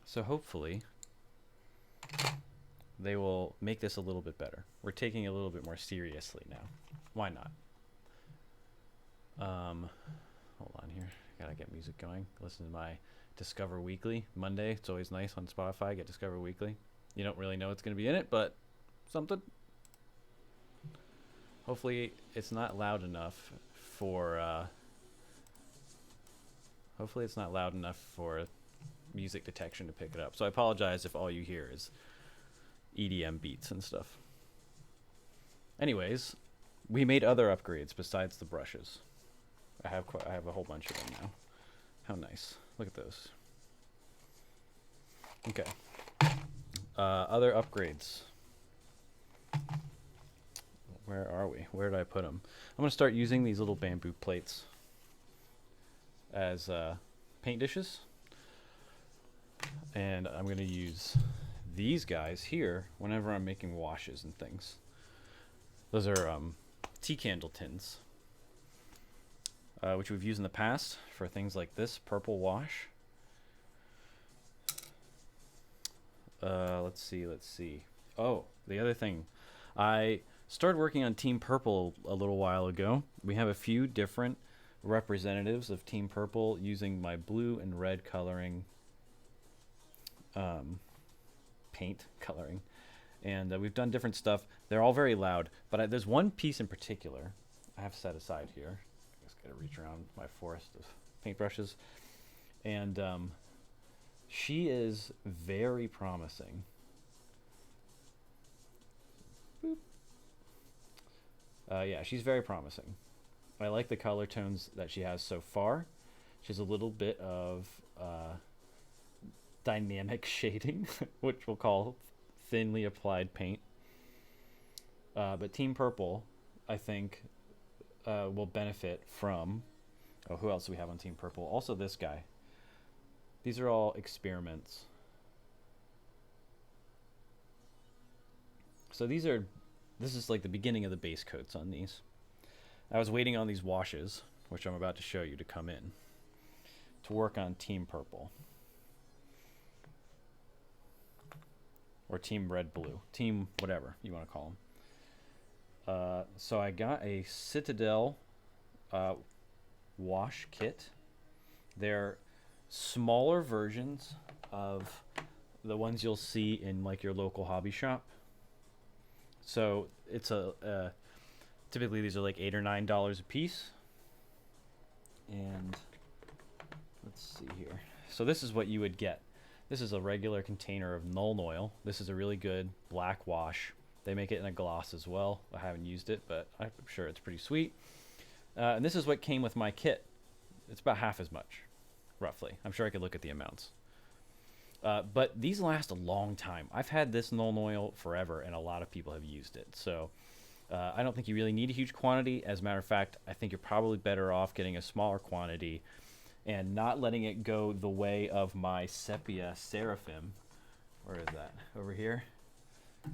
So hopefully they will make this a little bit better. We're taking it a little bit more seriously now. Why not? Hold on here. Gotta get music going. Listen to my Discover Weekly Monday. It's always nice on Spotify. Get Discover Weekly. You don't really know what's going to be in it, but something. Hopefully it's not loud enough for music detection to pick it up. So I apologize if all you hear is EDM beats and stuff. Anyways, we made other upgrades besides the brushes. I have a whole bunch of them now. How nice. Look at those. Okay. Other upgrades. Where are we? Where did I put them? I'm going to start using these little bamboo plates as paint dishes. And I'm going to use these guys here whenever I'm making washes and things. Those are tea candle tins, which we've used in the past for things like this purple wash. Let's see. Oh, the other thing. I started working on Team Purple a little while ago. We have a few different representatives of Team Purple using my blue and red coloring, paint coloring. And we've done different stuff. They're all very loud, but there's one piece in particular I have set aside here. I just gotta reach around my forest of paintbrushes. And she is very promising. Boop. Yeah, she's very promising. I like the color tones that she has so far. She has a little bit of dynamic shading, which we'll call thinly applied paint. But Team Purple, I think, will benefit from... Oh, who else do we have on Team Purple? Also this guy. These are all experiments. So this is like the beginning of the base coats on these. I was waiting on these washes, which I'm about to show you, to come in to work on Team Purple. Or Team Red Blue. Team whatever you want to call them. So I got a Citadel wash kit. They're smaller versions of the ones you'll see in like your local hobby shop. So it's typically these are like $8 or $9 a piece. And let's see here. So this is what you would get. This is a regular container of Nuln Oil. This is a really good black wash. They make it in a gloss as well. I haven't used it, but I'm sure it's pretty sweet. And this is what came with my kit. It's about half as much, roughly. I'm sure I could look at the amounts. But these last a long time. I've had this Nuln Oil forever, and a lot of people have used it. So I don't think you really need a huge quantity. As a matter of fact, I think you're probably better off getting a smaller quantity and not letting it go the way of my Sepia Seraphim. Where is that? Over here?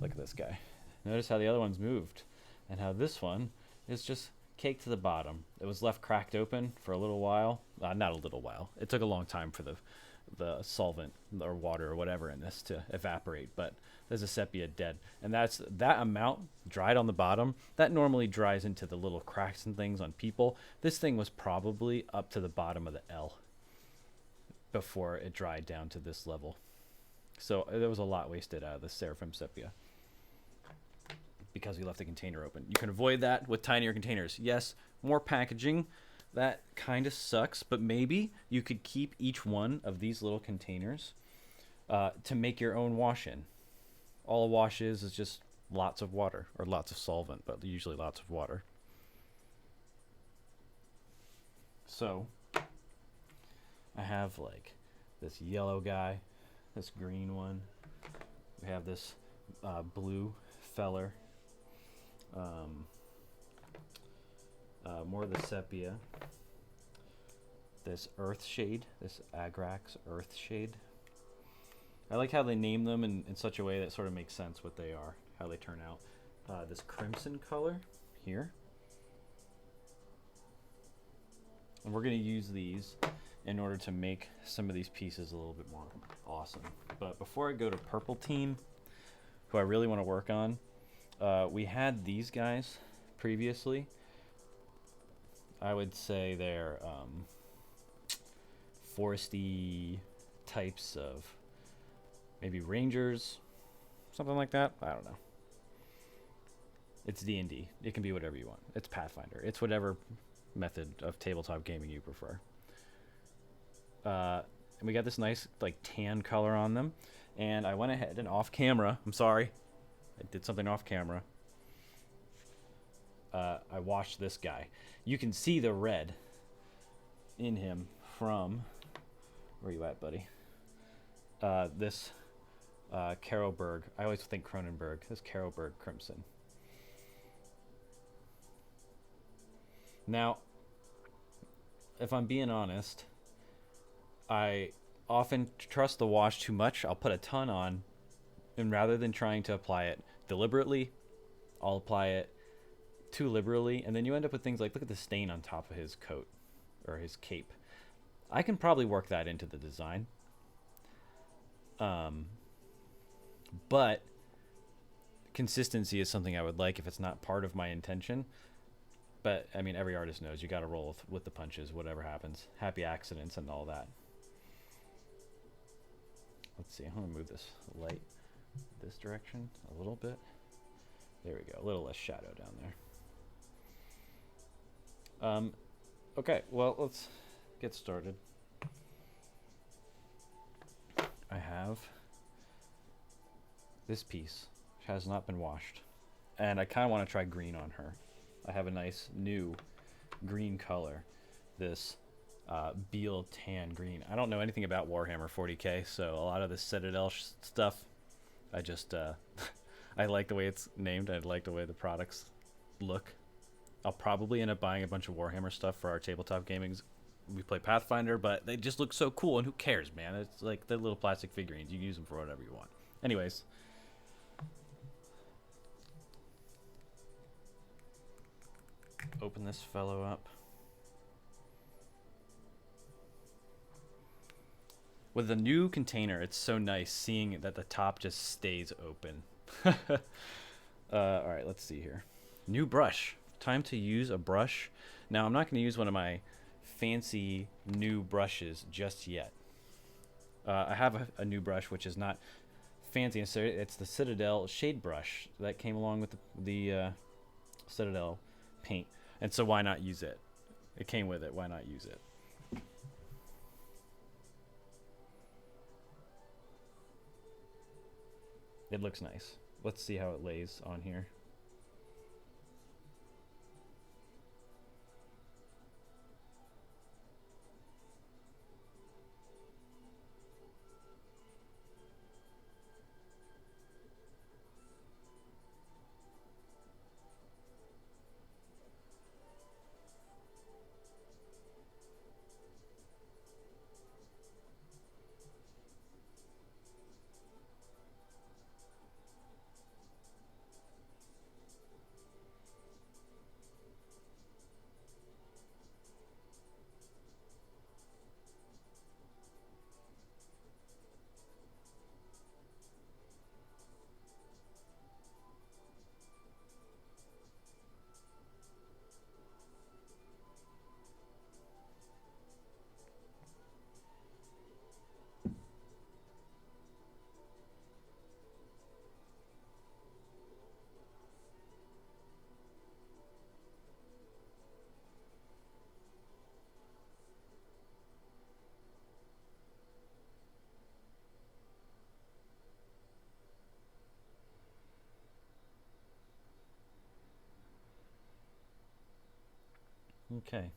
Look at this guy. Notice how the other one's moved, and how this one is just caked to the bottom. It was left cracked open for a little while. Not a little while. It took a long time for the solvent or water or whatever in this to evaporate, but there's a sepia dead, and that amount dried on the bottom. That normally dries into the little cracks and things on people. This thing was probably up to the bottom of the L before it dried down to this level. So there was a lot wasted out of the Seraphim sepia because we left the container open. You can avoid that with tinier containers. Yes, more packaging. That kind of sucks, but maybe you could keep each one of these little containers to make your own wash-in. All a wash is just lots of water, or lots of solvent, but usually lots of water. So I have like this yellow guy, this green one. We have this blue feller. More of the sepia. This earth shade, this Agrax earth shade. I like how they name them in such a way that sort of makes sense what they are, how they turn out. This crimson color here. And we're going to use these in order to make some of these pieces a little bit more awesome. But before I go to purple team, who I really want to work on, we had these guys previously. I would say they're foresty types of maybe rangers, something like that. I don't know. It's D&D. It can be whatever you want. It's Pathfinder. It's whatever method of tabletop gaming you prefer. And we got this nice like tan color on them. And I went ahead and off camera, I'm sorry, I did something off camera. I washed this guy. You can see the red in him from, where you at, buddy? This Carroburg. I always think Cronenberg. This Carroburg Crimson. Now, if I'm being honest, I often trust the wash too much. I'll put a ton on, and rather than trying to apply it deliberately, I'll apply it too liberally, and then you end up with things like, look at the stain on top of his coat or his cape. I can probably work that into the design, but consistency is something I would like if it's not part of my intention. But I mean, every artist knows you got to roll with the punches, whatever happens. Happy accidents and all that. Let's see, I'm gonna move this light this direction a little bit. There we go, a little less shadow down there. Okay, well, let's get started. I have this piece, which has not been washed, and I kind of want to try green on her. I have a nice new green color, this Beal tan green. I don't know anything about Warhammer 40k, so a lot of the Citadel stuff, I just I like the way it's named. I like the way the products look. I'll probably end up buying a bunch of Warhammer stuff for our tabletop gamings. We play Pathfinder, but they just look so cool, and who cares, man? It's like the little plastic figurines. You can use them for whatever you want. Anyways. Open this fellow up. With the new container, it's so nice seeing that the top just stays open. All right, let's see here. New brush. Time to use a brush. Now, I'm not going to use one of my fancy new brushes just yet. I have a new brush, which is not fancy necessarily. It's the Citadel shade brush that came along with the Citadel paint. And so why not use it? It came with it. Why not use it? It looks nice. Let's see how it lays on here. Okay.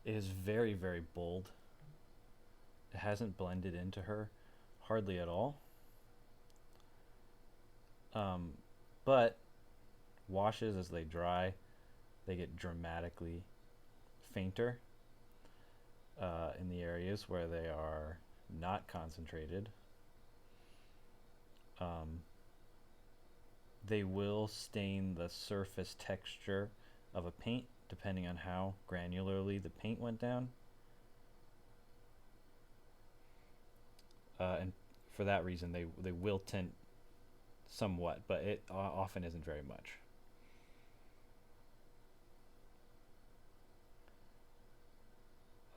It is very, very bold. It hasn't blended into her hardly at all. But washes as they dry, they get dramatically fainter in the areas where they are not concentrated. They will stain the surface texture of a paint depending on how granularly the paint went down. and for that reason they will tint somewhat, but it often isn't very much.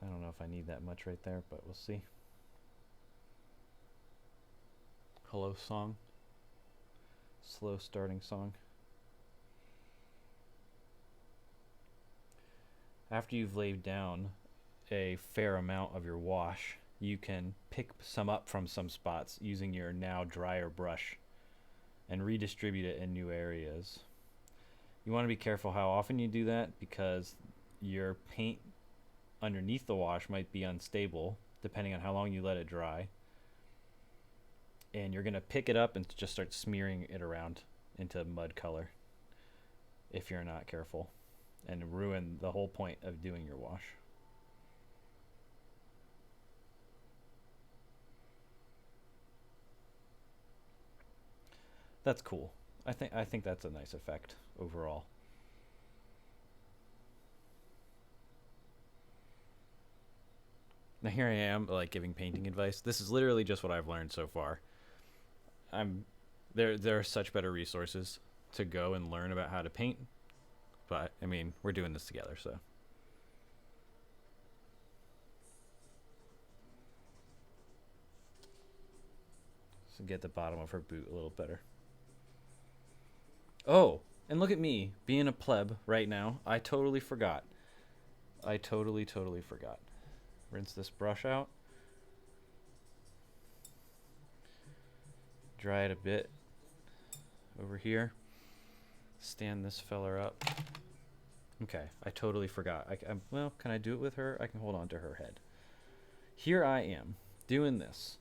I don't know if I need that much right there, but we'll see. Hello song. Slow starting song. After you've laid down a fair amount of your wash, you can pick some up from some spots using your now drier brush and redistribute it in new areas. You want to be careful how often you do that because your paint underneath the wash might be unstable depending on how long you let it dry. And you're going to pick it up and just start smearing it around into mud color if you're not careful, and ruin the whole point of doing your wash. That's cool. I think that's a nice effect overall. Now here I am like giving painting advice. This is literally just what I've learned so far. I'm there are such better resources to go and learn about how to paint, but I mean, we're doing this together, so get the bottom of her boot a little better. Oh, and look at me being a pleb right now. I totally forgot. I totally forgot. Rinse this brush out. Dry it a bit over here. Stand this feller up. Okay, I totally forgot. Well, can I do it with her? I can hold on to her head. Here I am doing this.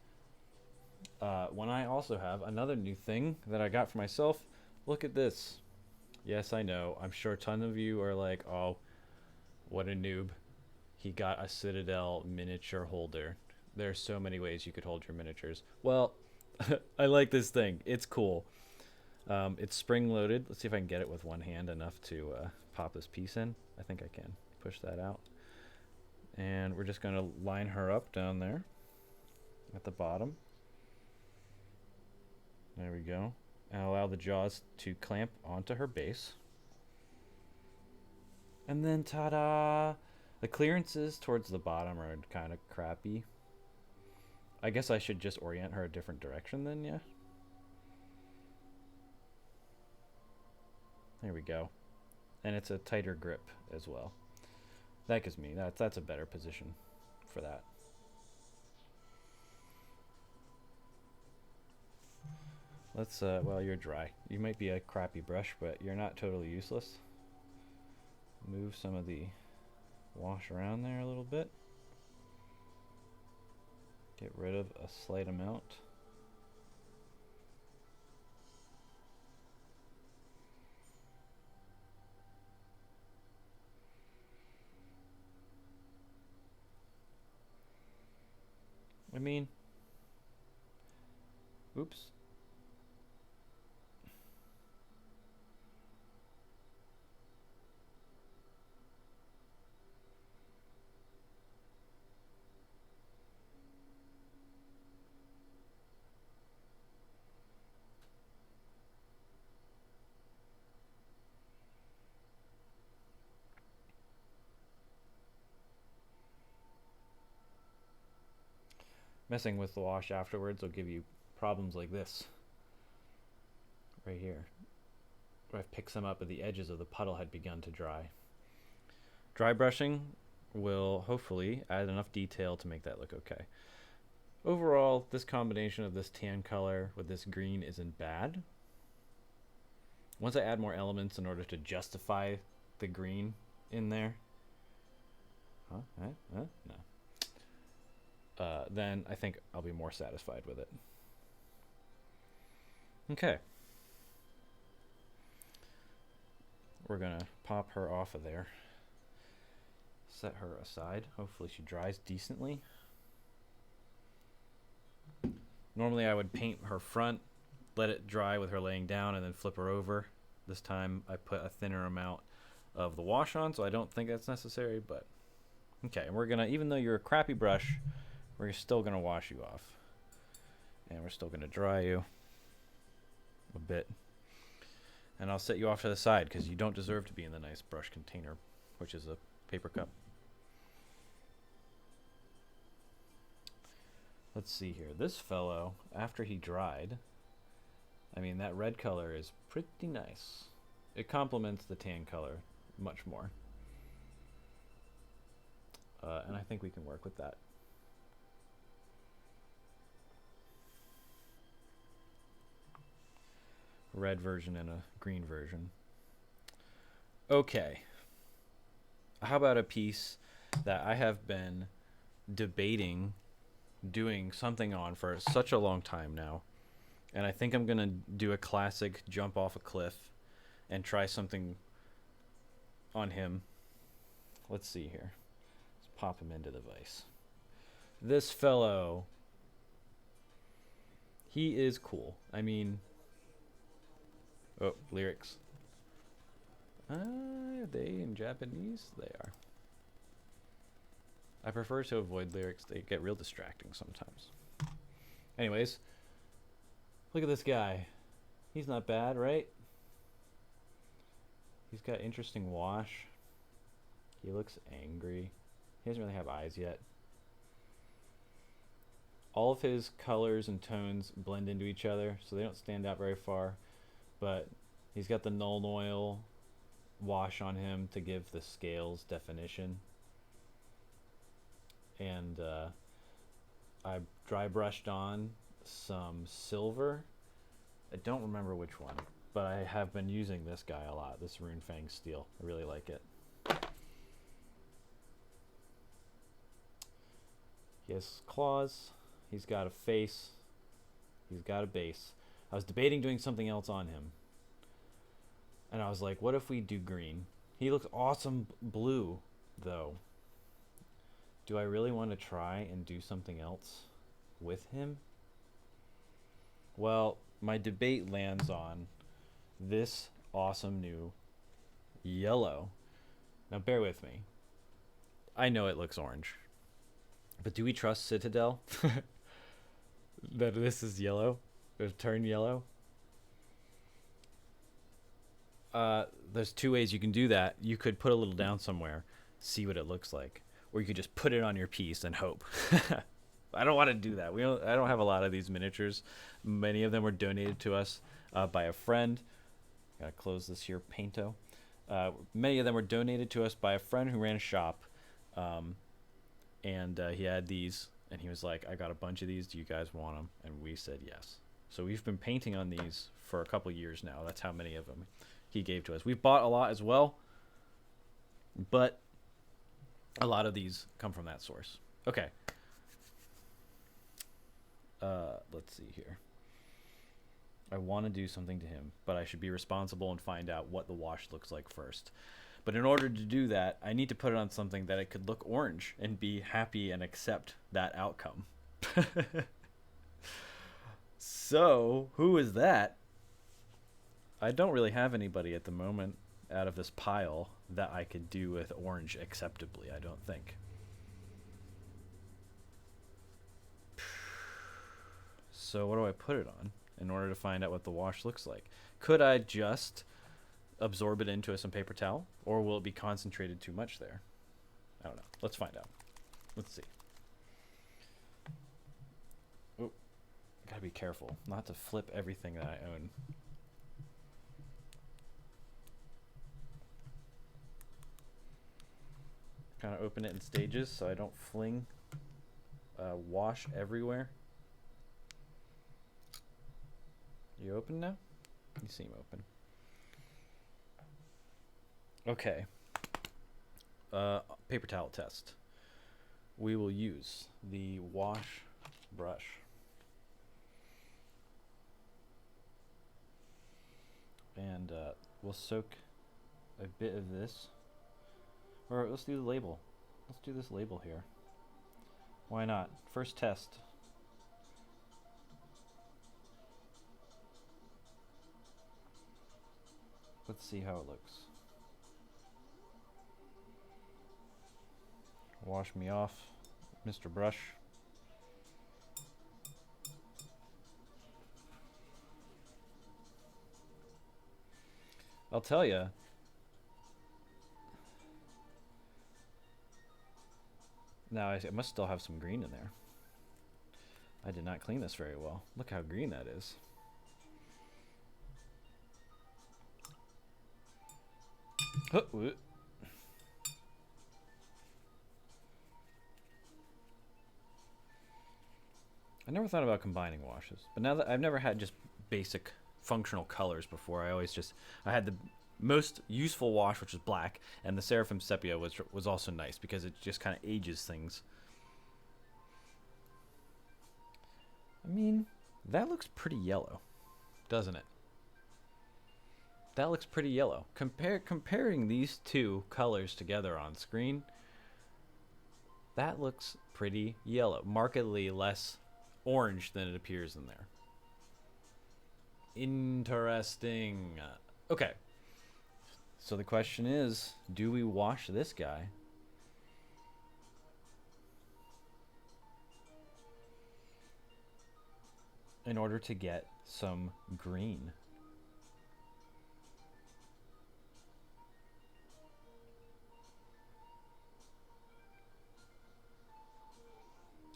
When I also have another new thing that I got for myself. Look at this. Yes, I know. I'm sure a ton of you are like, oh, what a noob. He got a Citadel miniature holder. There's so many ways you could hold your miniatures. Well, I like this thing. It's cool. It's spring-loaded. Let's see if I can get it with one hand enough to pop this piece in. I think I can. Push that out. And we're just going to line her up down there at the bottom. There we go. And allow the jaws to clamp onto her base. And then, ta-da! The clearances towards the bottom are kind of crappy. I guess I should just orient her a different direction then, yeah? There we go. And it's a tighter grip as well. That gives me, that's a better position for that. Let's, well, you're dry. You might be a crappy brush, but you're not totally useless. Move some of the wash around there a little bit. Get rid of a slight amount. I mean, oops. Messing with the wash afterwards will give you problems like this. Right here. Where I've picked some up, but the edges of the puddle had begun to dry. Dry brushing will hopefully add enough detail to make that look okay. Overall, this combination of this tan color with this green isn't bad. Once I add more elements in order to justify the green in there, no. Then I think I'll be more satisfied with it. Okay. We're gonna pop her off of there. Set her aside. Hopefully she dries decently. Normally I would paint her front, let it dry with her laying down, and then flip her over. This time I put a thinner amount of the wash on, so I don't think that's necessary, but okay. And we're gonna, even though you're a crappy brush, we're still gonna wash you off. And we're still going to dry you a bit. And I'll set you off to the side because you don't deserve to be in the nice brush container, which is a paper cup. Let's see here. This fellow, after he dried, I mean, that red color is pretty nice. It complements the tan color much more. And I think we can work with that. Red version and a green version. Okay. How about a piece that I have been debating doing something on for such a long time now, and I think I'm gonna do a classic jump off a cliff and try something on him. Let's see here. Let's pop him into the vise. This fellow, he is cool. I mean, oh, lyrics. Are they in Japanese? They are. I prefer to avoid lyrics. They get real distracting sometimes. Anyways, look at this guy. He's not bad, right? He's got interesting wash. He looks angry. He doesn't really have eyes yet. All of his colors and tones blend into each other, so they don't stand out very far. But he's got the Null Oil wash on him to give the scales definition. And I dry brushed on some silver. I don't remember which one, but I have been using this guy a lot, this Rune Fang steel. I really like it. He has claws. He's got a face. He's got a base. I was debating doing something else on him. And I was like, what if we do green? He looks awesome blue, though. Do I really want to try and do something else with him? Well, my debate lands on this awesome new yellow. Now, bear with me. I know it looks orange. But do we trust Citadel? That this is yellow? It's turned yellow? There's two ways you can do that. You could put a little down somewhere, see what it looks like. Or you could just put it on your piece and hope. I don't want to do that. I don't have a lot of these miniatures. Many of them were donated to us by a friend. Gotta close this here, Painto. Many of them were donated to us by a friend who ran a shop. And he had these, and he was like, I got a bunch of these. Do you guys want them? And we said yes. So we've been painting on these for a couple years now. That's how many of them he gave to us. We've bought a lot as well, but a lot of these come from that source. Okay. Let's see here. I want to do something to him, but I should be responsible and find out what the wash looks like first. But in order to do that, I need to put it on something that it could look orange and be happy and accept that outcome. So, who is that? I don't really have anybody at the moment out of this pile that I could do with orange acceptably, I don't think. So what do I put it on in order to find out what the wash looks like? Could I just absorb it into some paper towel, or will it be concentrated too much there? I don't know. Let's find out. Let's see. Oh, gotta be careful not to flip everything that I own. Kind of open it in stages so I don't fling wash everywhere. You open now? You seem open. Okay. Paper towel test. We will use the wash brush. And we'll soak a bit of this. Or let's do the label. Let's do this label here. Why not? First test. Let's see how it looks. Wash me off, Mr. Brush. I'll tell you. Now I must still have some green in there. I did not clean this very well. Look how green that is. I never thought about combining washes, but now that I've never had just basic functional colors before, I had the most useful wash, which was black, and the Seraphim Sepia was also nice because it just kind of ages things. I mean, that looks pretty yellow, doesn't it? That looks pretty yellow. Comparing these two colors together on screen, that looks pretty yellow. Markedly less orange than it appears in there. Interesting. Okay. So the question is, do we wash this guy? In order to get some green.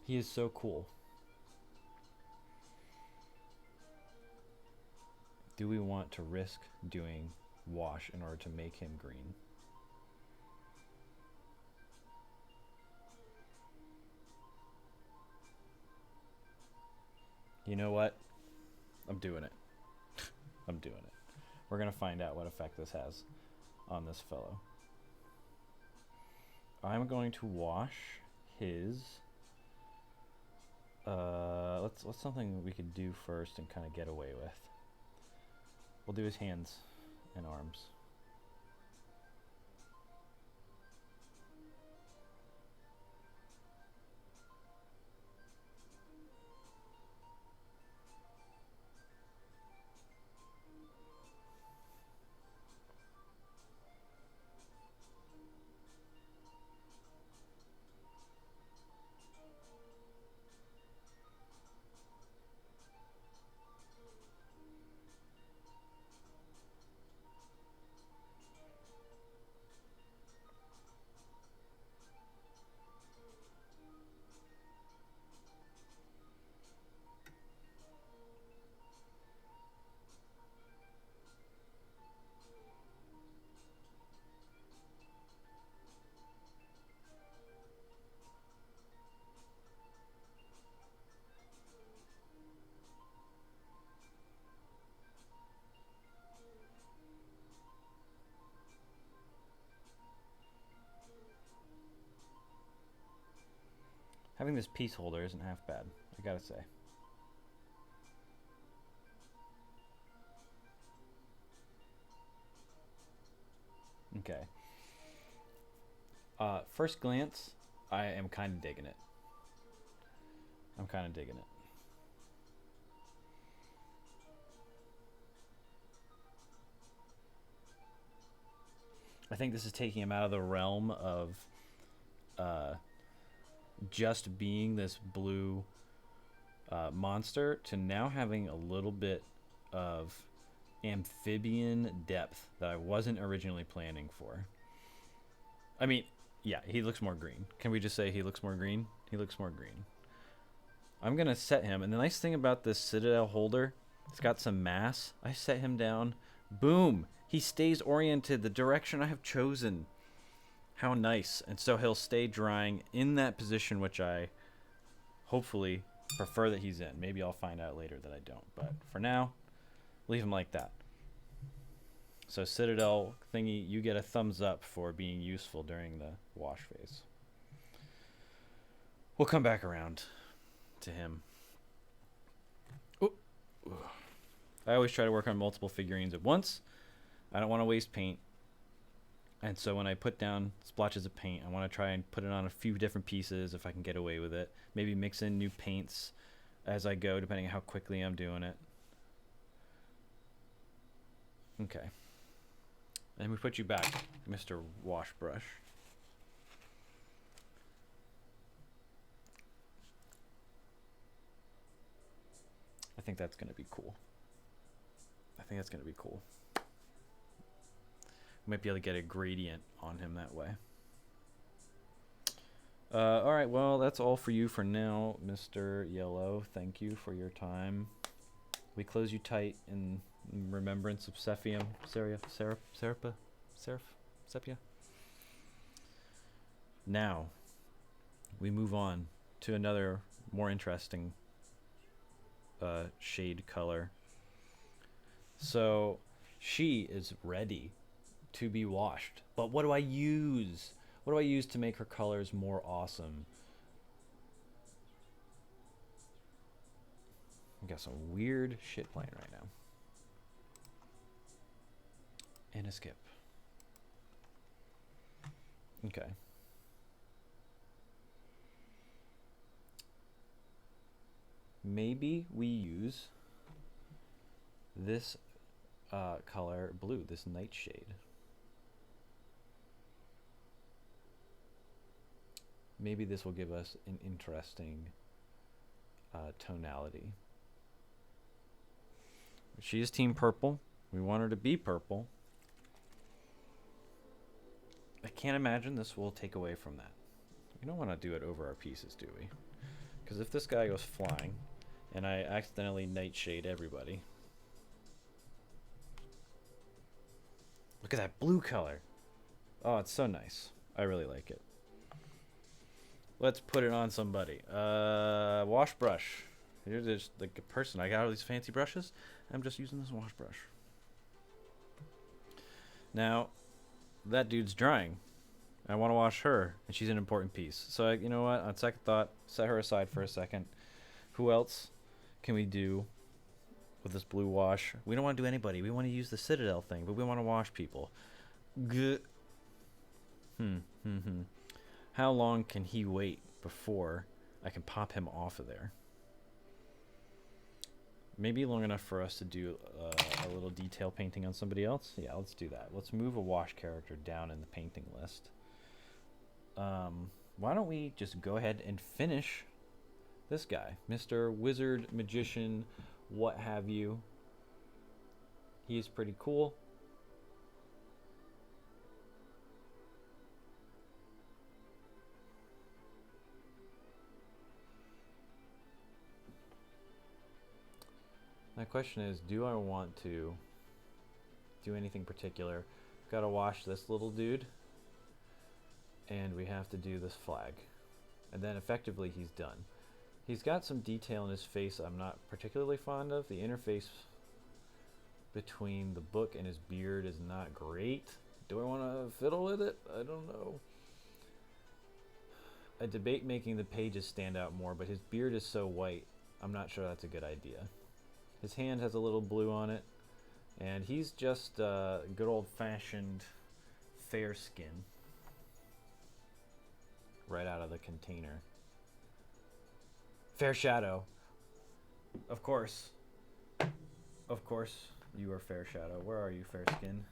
He is so cool. Do we want to risk doing wash in order to make him green? You know what? I'm doing it. I'm doing it. We're going to find out what effect this has on this fellow. I'm going to wash his... Let's something we could do first and kind of get away with. We'll do his hands and arms. Having this piece holder isn't half bad, I gotta say. Okay. First glance, I am kind of digging it. I'm kind of digging it. I think this is taking him out of the realm of just being this blue monster to now having a little bit of amphibian depth that I wasn't originally planning for. I mean, yeah, he looks more green. Can we just say he looks more green? He looks more green. I'm going to set him. And the nice thing about this Citadel holder, it's got some mass. I set him down. Boom. He stays oriented the direction I have chosen. How nice. And so he'll stay drying in that position, which I hopefully prefer that he's in. Maybe I'll find out later that I don't. But for now, leave him like that. So Citadel thingy, you get a thumbs up for being useful during the wash phase. We'll come back around to him. Ooh. I always try to work on multiple figurines at once. I don't want to waste paint. And so when I put down splotches of paint, I want to try and put it on a few different pieces if I can get away with it. Maybe mix in new paints as I go, depending on how quickly I'm doing it. Okay. And we put you back, Mr. Washbrush. I think that's going to be cool. I think that's going to be cool. Might be able to get a gradient on him that way. All right, well, that's all for you for now, Mr. Yellow. Thank you for your time. We close you tight in remembrance of Sephium, Sepia. Now, we move on to another more interesting shade color. So, she is ready to be washed. But what do I use? What do I use to make her colors more awesome? I got some weird shit playing right now. And a skip. Okay. Maybe we use this color blue, this nightshade. Maybe this will give us an interesting tonality. She is team purple. We want her to be purple. I can't imagine this will take away from that. We don't want to do it over our pieces, do we? Because if this guy goes flying and I accidentally nightshade everybody. Look at that blue color. Oh, it's so nice. I really like it. Let's put it on somebody. Wash brush. Here's just like a person. I got all these fancy brushes. I'm just using this wash brush. Now, that dude's drying. I want to wash her, and she's an important piece. So, you know what? On second thought, set her aside for a second. Who else can we do with this blue wash? We don't want to do anybody. We want to use the Citadel thing, but we want to wash people. How long can he wait before I can pop him off of there? Maybe long enough for us to do a little detail painting on somebody else. Yeah, let's do that. Let's move a wash character down in the painting list. Why don't we just go ahead and finish this guy, Mr. Wizard, Magician, what have you. He is pretty cool. My question is, do I want to do anything particular? Gotta wash this little dude, and we have to do this flag. And then effectively he's done. He's got some detail in his face I'm not particularly fond of. The interface between the book and his beard is not great. Do I want to fiddle with it? I don't know. I debate making the pages stand out more, but his beard is so white, I'm not sure that's a good idea. His hand has a little blue on it, and he's just good old-fashioned fair skin right out of the container. Fair shadow. Of course. Of course, you are fair shadow. Where are you, fair skin?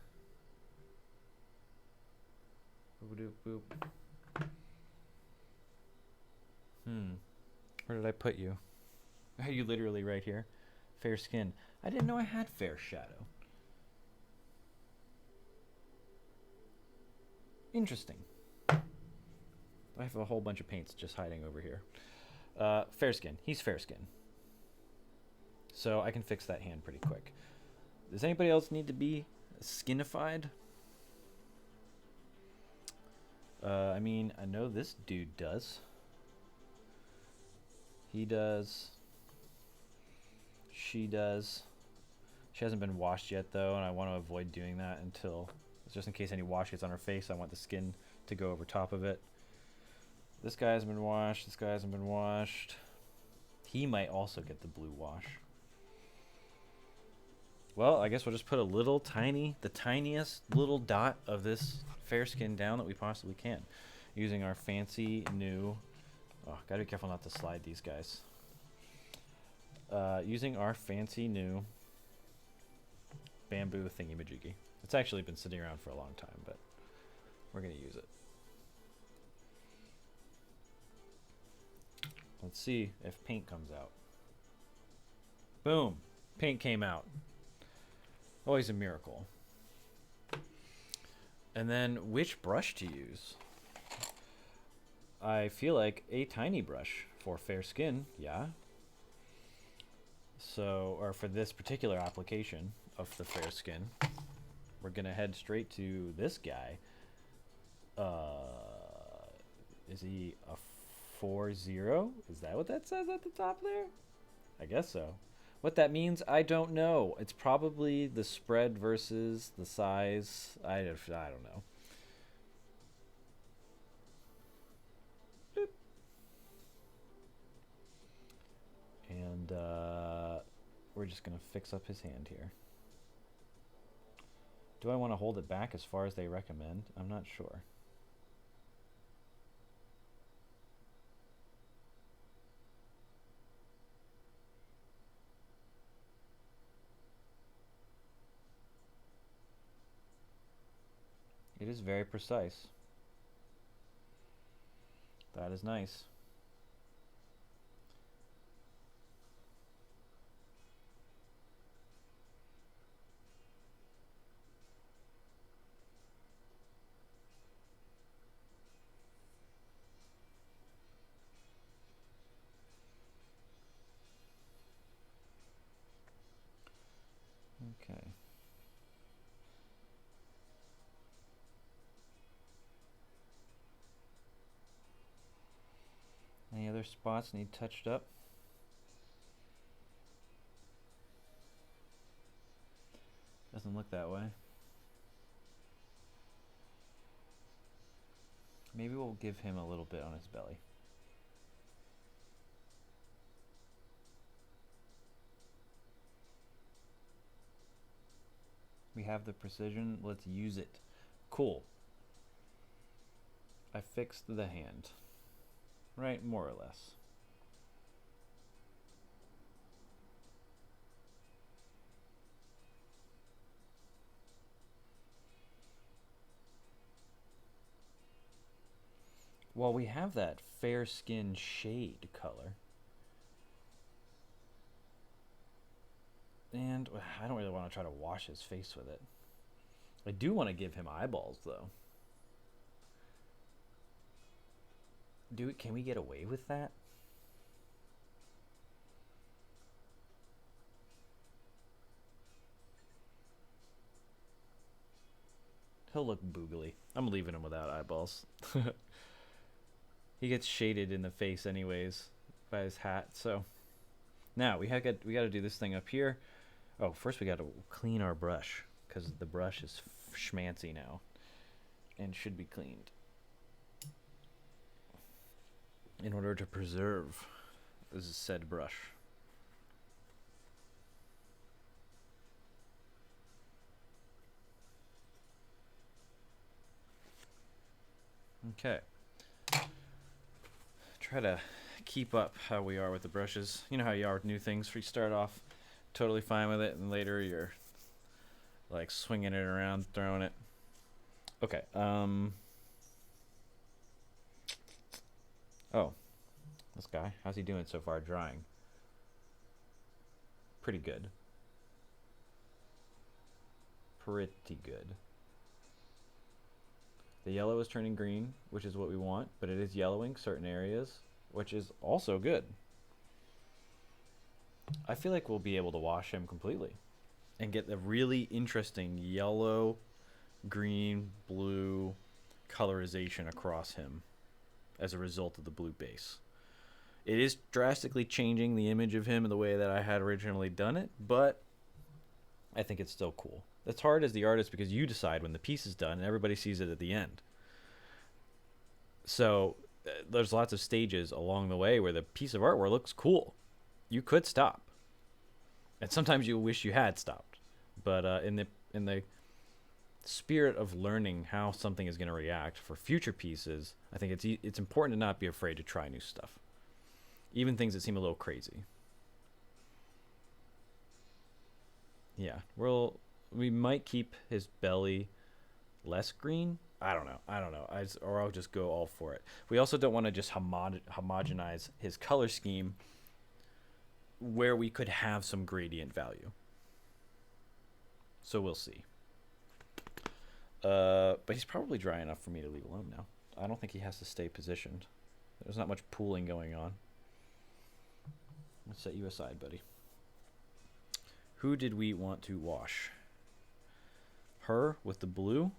Boop boop. Where did I put you? Are you literally right here? Fair skin. I didn't know I had fair shadow. Interesting. I have a whole bunch of paints just hiding over here. Fair skin. He's fair skin. So I can fix that hand pretty quick. Does anybody else need to be skinified? I mean, I know this dude does. He does. She does. She hasn't been washed yet, though, and I want to avoid doing that until, just in case any wash gets on her face, I want the skin to go over top of it. This guy hasn't been washed. This guy hasn't been washed. He might also get the blue wash. Well, I guess we'll just put a little tiny, the tiniest little dot of this fair skin down that we possibly can, using our fancy new, oh, gotta be careful not to slide these guys. Using our fancy new bamboo thingy-majiggy. It's actually been sitting around for a long time, but we're gonna use it. Let's see if paint comes out. Boom! Paint came out. Always a miracle. And then which brush to use? I feel like a tiny brush for fair skin, yeah. So, or for this particular application of the fair skin, we're gonna head straight to this guy. Is he a 4-0? Is that what that says at the top there? I guess so. What that means, I don't know. It's probably the spread versus the size. I don't know. Boop. And we're just going to fix up his hand here. Do I want to hold it back as far as they recommend? I'm not sure. It is very precise. That is nice. Okay. Any other spots need touched up? Doesn't look that way. Maybe we'll give him a little bit on his belly. We have the precision, let's use it. Cool. I fixed the hand. Right, more or less. Well, we have that fair skin shade color. And I don't really want to try to wash his face with it. I do want to give him eyeballs, though. Can we get away with that? He'll look boogly. I'm leaving him without eyeballs. He gets shaded in the face anyways by his hat, so now we got to do this thing up here. Oh, first we got to clean our brush because the brush is schmancy now and should be cleaned in order to preserve this said brush. Okay. Try to keep up how we are with the brushes. You know how you are with new things. You start off totally fine with it, and later you're like swinging it around, throwing it. Okay. Oh, this guy. How's he doing so far drying? Pretty good. Pretty good. The yellow is turning green, which is what we want, but it is yellowing certain areas, which is also good. I feel like we'll be able to wash him completely and get a really interesting yellow, green, blue colorization across him as a result of the blue base. It is drastically changing the image of him in the way that I had originally done it, but I think it's still cool. It's hard as the artist because you decide when the piece is done and everybody sees it at the end. So there's lots of stages along the way where the piece of artwork looks cool. You could stop, and sometimes you wish you had stopped. But in the spirit of learning how something is going to react for future pieces, I think it's important to not be afraid to try new stuff, even things that seem a little crazy. Yeah, we might keep his belly less green. I don't know. Or I'll just go all for it. We also don't want to just homogenize his color scheme where we could have some gradient value. So we'll see. But he's probably dry enough for me to leave alone now. I don't think he has to stay positioned. There's not much pooling going on. Let's set you aside, buddy. Who did we want to wash? Her with the blue.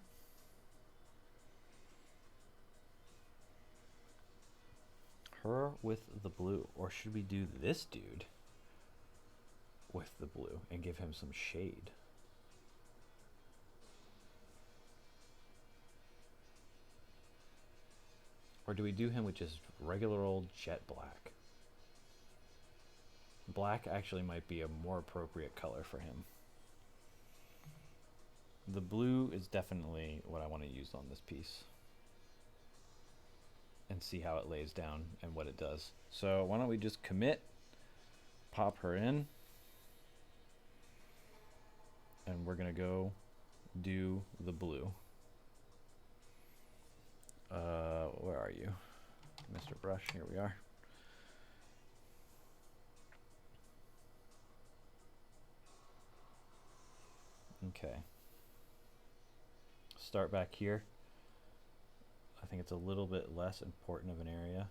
Her with the blue. Or should we do this dude with the blue and give him some shade? Or do we do him with just regular old jet black? Black actually might be a more appropriate color for him. The blue is definitely what I want to use on this piece. And see how it lays down and what it does. So why don't we just commit, pop her in, and we're gonna go do the blue. Where are you, Mr. Brush? Here we are. Okay. Start back here. I think it's a little bit less important of an area.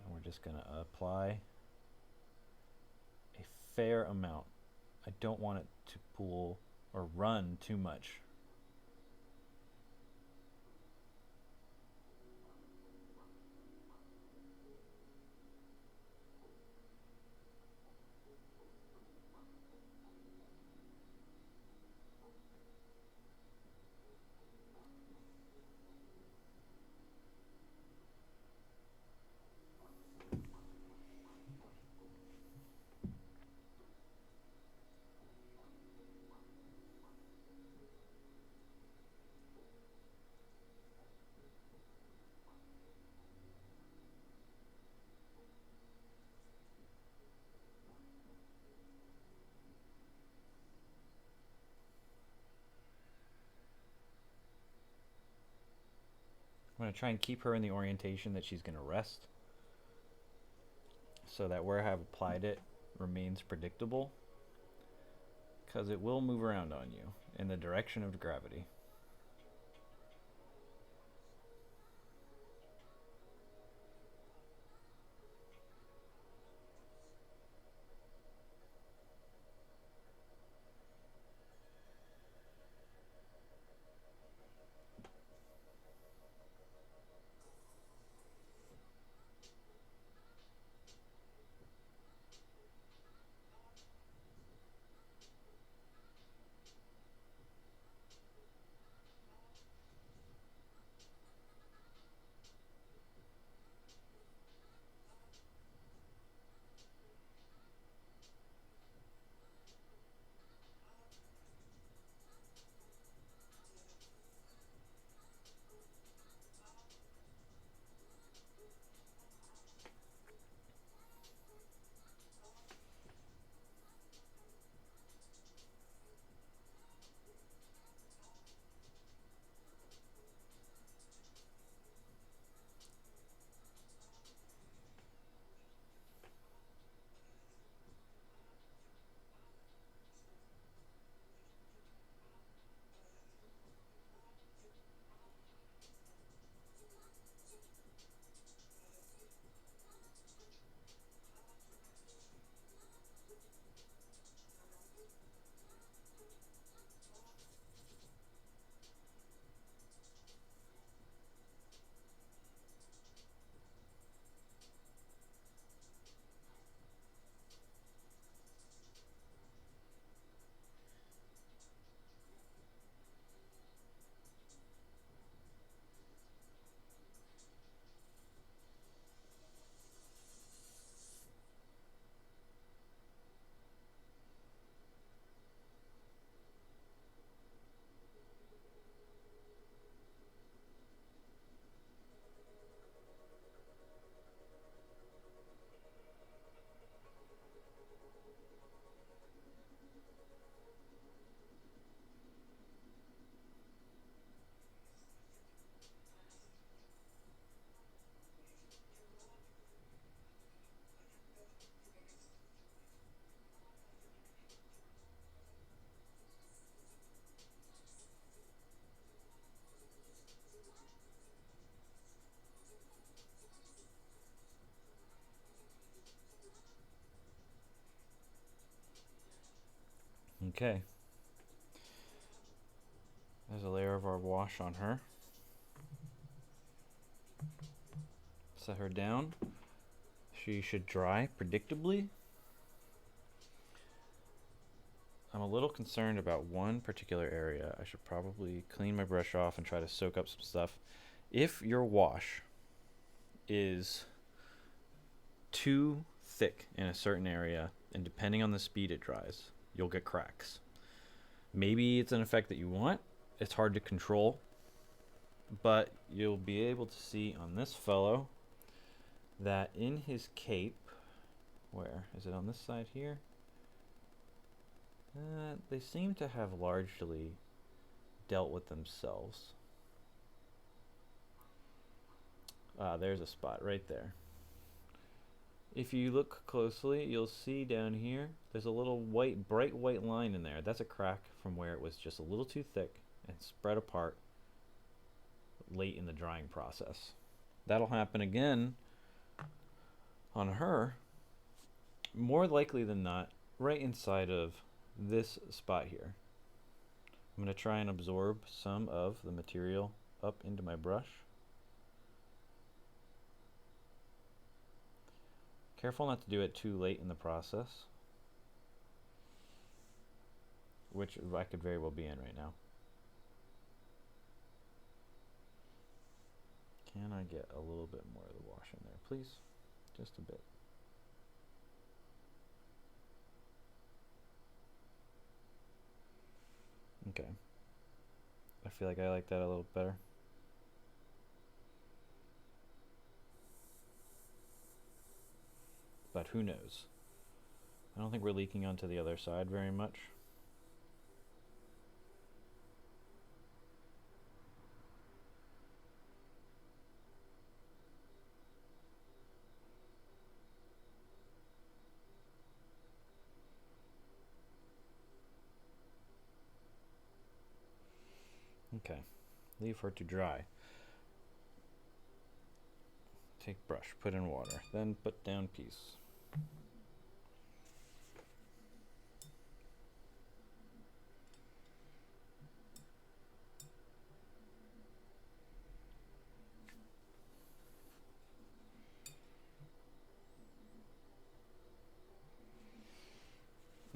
And we're just going to apply a fair amount. I don't want it to pool or run too much. I'm going to try and keep her in the orientation that she's going to rest, so that where I have applied it remains predictable, because it will move around on you in the direction of gravity. Okay. There's a layer of our wash on her. Set her down. She should dry predictably. I'm a little concerned about one particular area. I should probably clean my brush off and try to soak up some stuff. If your wash is too thick in a certain area, and depending on the speed it dries, you'll get cracks. Maybe it's an effect that you want. It's hard to control, but you'll be able to see on this fellow that in his cape, where is it, on this side here? They seem to have largely dealt with themselves. There's a spot right there. If you look closely, you'll see down here, there's a little white, bright white line in there. That's a crack from where it was just a little too thick and spread apart late in the drying process. That'll happen again on her, more likely than not, right inside of this spot here. I'm going to try and absorb some of the material up into my brush. Careful not to do it too late in the process, which I could very well be in right now. Can I get a little bit more of the wash in there, please? Just a bit. Okay. I feel like I like that a little better. But who knows? I don't think we're leaking onto the other side very much. Okay, leave her to dry. Take brush, put in water, then put down piece.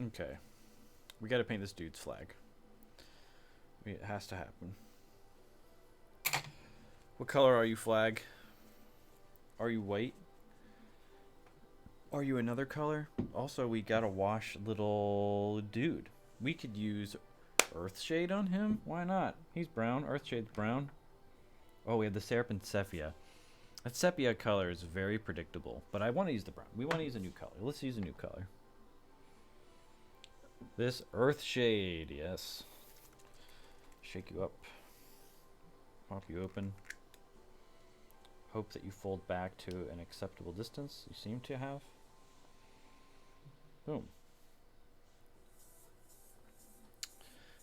Okay, we gotta paint this dude's flag. It has to happen. What color are you, flag? Are you white? Are you another color? Also, we gotta wash little dude. We could use Earthshade on him. Why not? He's brown. Earthshade's brown. Oh, we have the Serpent Sepia. That sepia color is very predictable, but I want to use the brown. We want to use a new color. Let's use a new color. This Earthshade, yes. Shake you up. Pop you open. Hope that you fold back to an acceptable distance. You seem to have. Boom.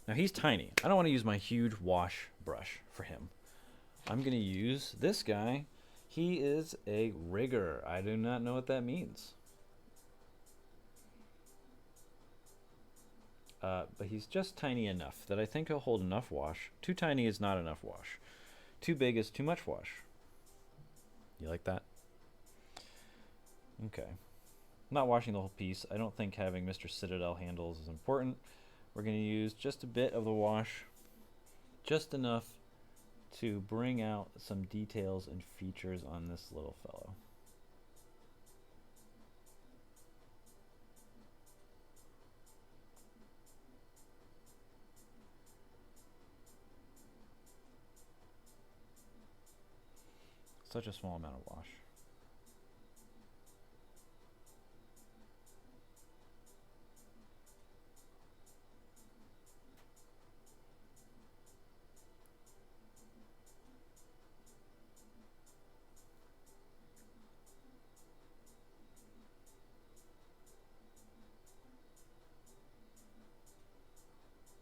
Now he's tiny. I don't want to use my huge wash brush for him. I'm going to use this guy. He is a rigger. I do not know what that means. But he's just tiny enough that I think he'll hold enough wash. Too tiny is not enough wash. Too big is too much wash. You like that? Okay. I'm not washing the whole piece. I don't think having Mr. Citadel handles is important. We're going to use just a bit of the wash. Just enough to bring out some details and features on this little fellow. Such a small amount of wash.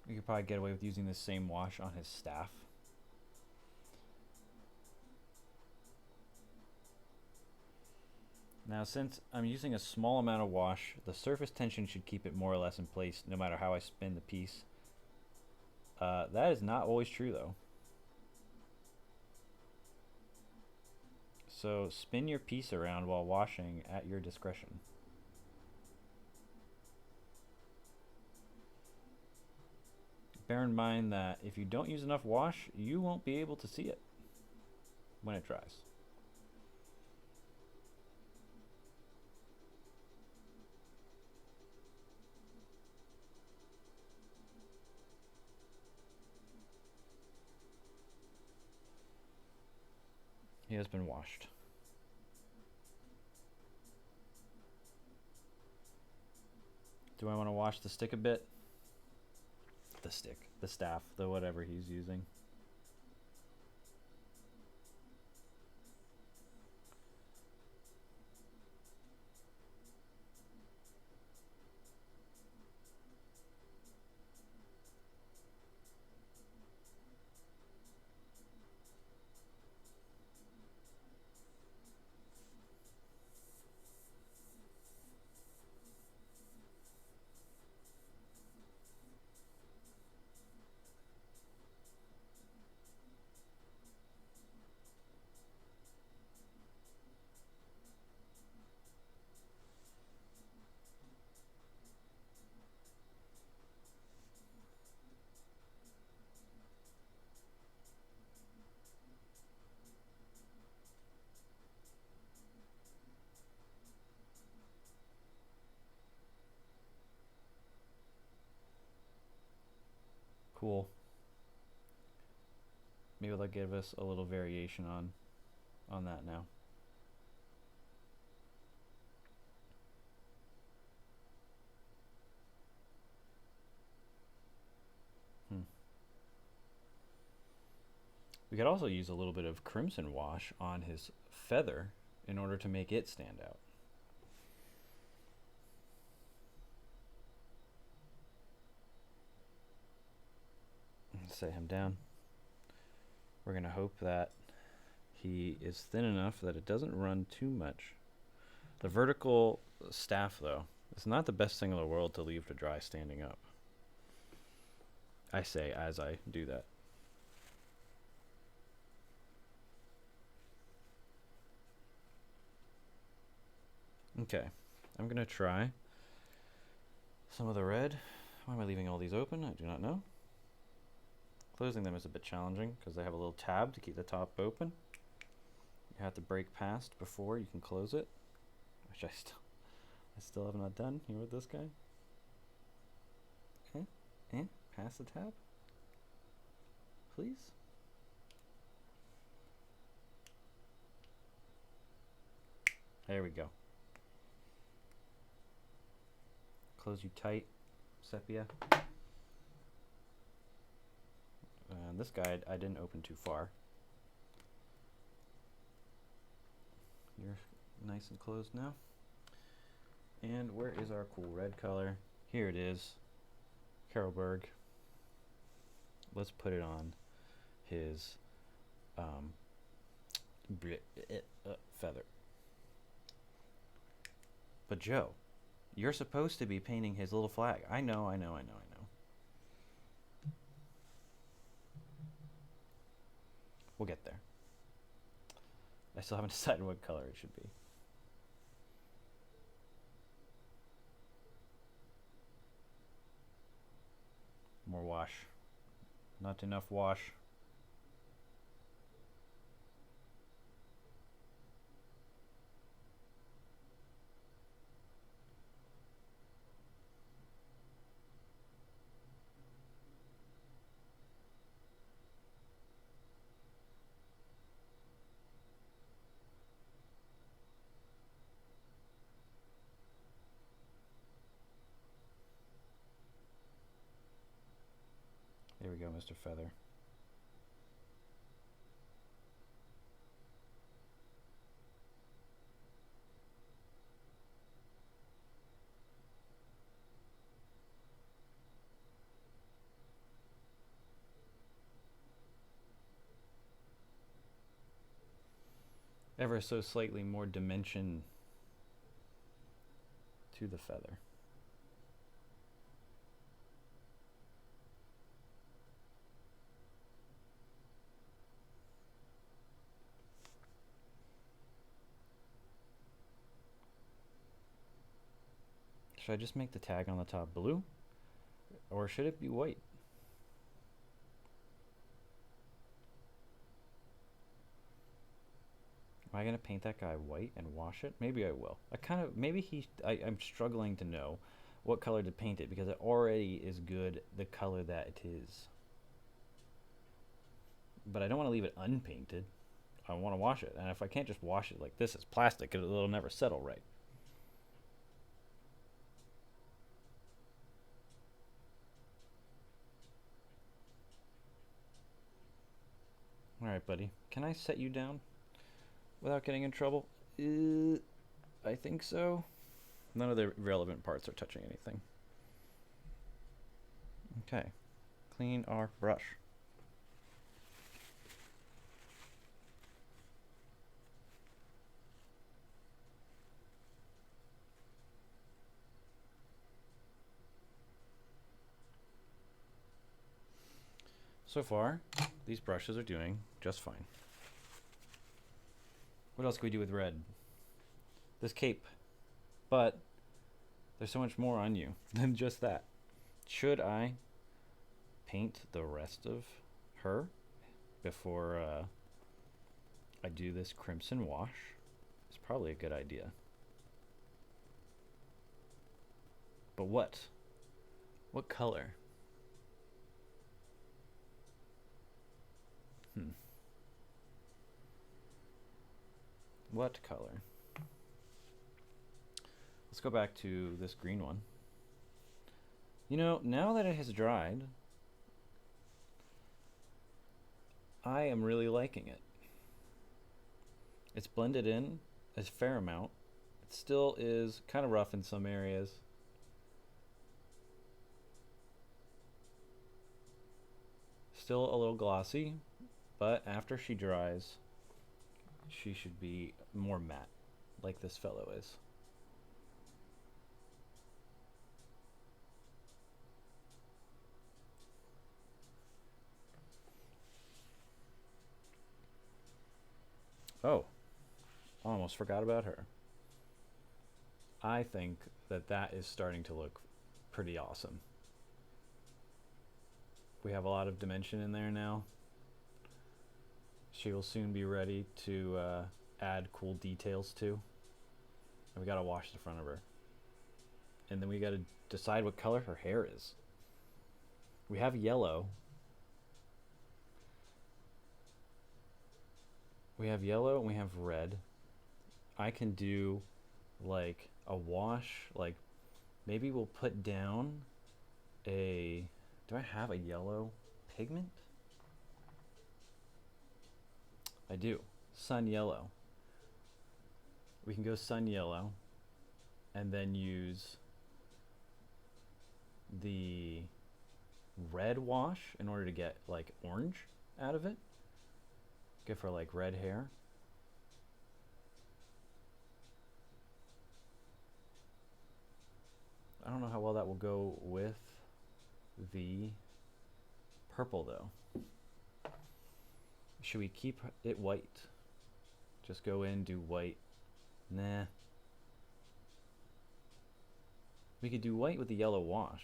We could probably get away with using the same wash on his staff. Now, since I'm using a small amount of wash, the surface tension should keep it more or less in place no matter how I spin the piece. That is not always true though. So spin your piece around while washing at your discretion. Bear in mind that if you don't use enough wash, you won't be able to see it when it dries. He has been washed. Do I want to wash the stick a bit? The stick, the staff, the whatever he's using. Cool. Maybe they'll give us a little variation on that now. We could also use a little bit of crimson wash on his feather in order to make it stand out. Set him down. We're going to hope that he is thin enough that it doesn't run too much. The vertical staff, though, is not the best thing in the world to leave to dry standing up. I say as I do that. Okay, I'm going to try some of the red. Why am I leaving all these open? I do not know. Closing them is a bit challenging because they have a little tab to keep the top open. You have to break past before you can close it, which I still have not done here with this guy. Okay, pass the tab, please. There we go. Close you tight, sepia. And this guy I didn't open too far. You're nice and closed now. And where is our cool red color? Here it is. Carolberg. Let's put it on his feather. But Joe, you're supposed to be painting his little flag. I know. We'll get there. I still haven't decided what color it should be. More wash. Not enough wash. There we go, Mr. Feather. Ever so slightly more dimension to the feather. Should I just make the tag on the top blue? Or should it be white? Am I gonna paint that guy white and wash it? Maybe I will. I'm struggling to know what color to paint it because it already is good the color that it is. But I don't want to leave it unpainted. I want to wash it, and if I can't just wash it like this, it's plastic, it'll never settle right. Alright, buddy. Can I set you down without getting in trouble? I think so. None of the relevant parts are touching anything. Okay. Clean our brush. So far, these brushes are doing just fine. What else can we do with red? This cape. But there's so much more on you than just that. Should I paint the rest of her before I do this crimson wash? It's probably a good idea. But what? What color? What color? Let's go back to this green one. You know, now that it has dried, I am really liking it. It's blended in a fair amount. It still is kind of rough in some areas. Still a little glossy, but after she dries, she should be more matte, like this fellow is. Oh, almost forgot about her. I think that that is starting to look pretty awesome. We have a lot of dimension in there now. She will soon be ready to add cool details to. And we gotta wash the front of her. And then we gotta decide what color her hair is. We have yellow. We have yellow and we have red. I can do like a wash, like maybe we'll put down a, do I have a yellow pigment? I do. Sun yellow. We can go sun yellow and then use the red wash in order to get like orange out of it. Give her like red hair. I don't know how well that will go with the purple though. Should we keep it white? Just go in, do white. Nah. We could do white with the yellow wash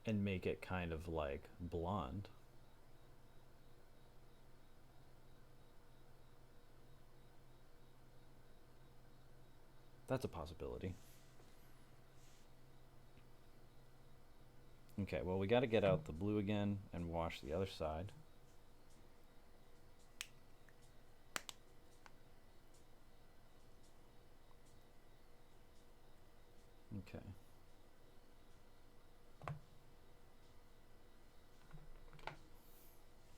and make it kind of like blonde. That's a possibility. Okay, well, we got to get out the blue again and wash the other side. Okay.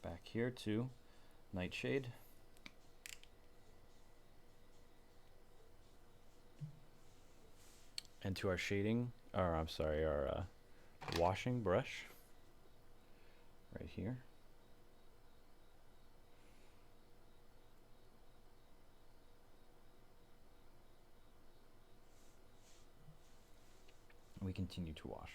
Back here to Nightshade. And to our shading, or I'm sorry, our washing brush right here. continue to wash.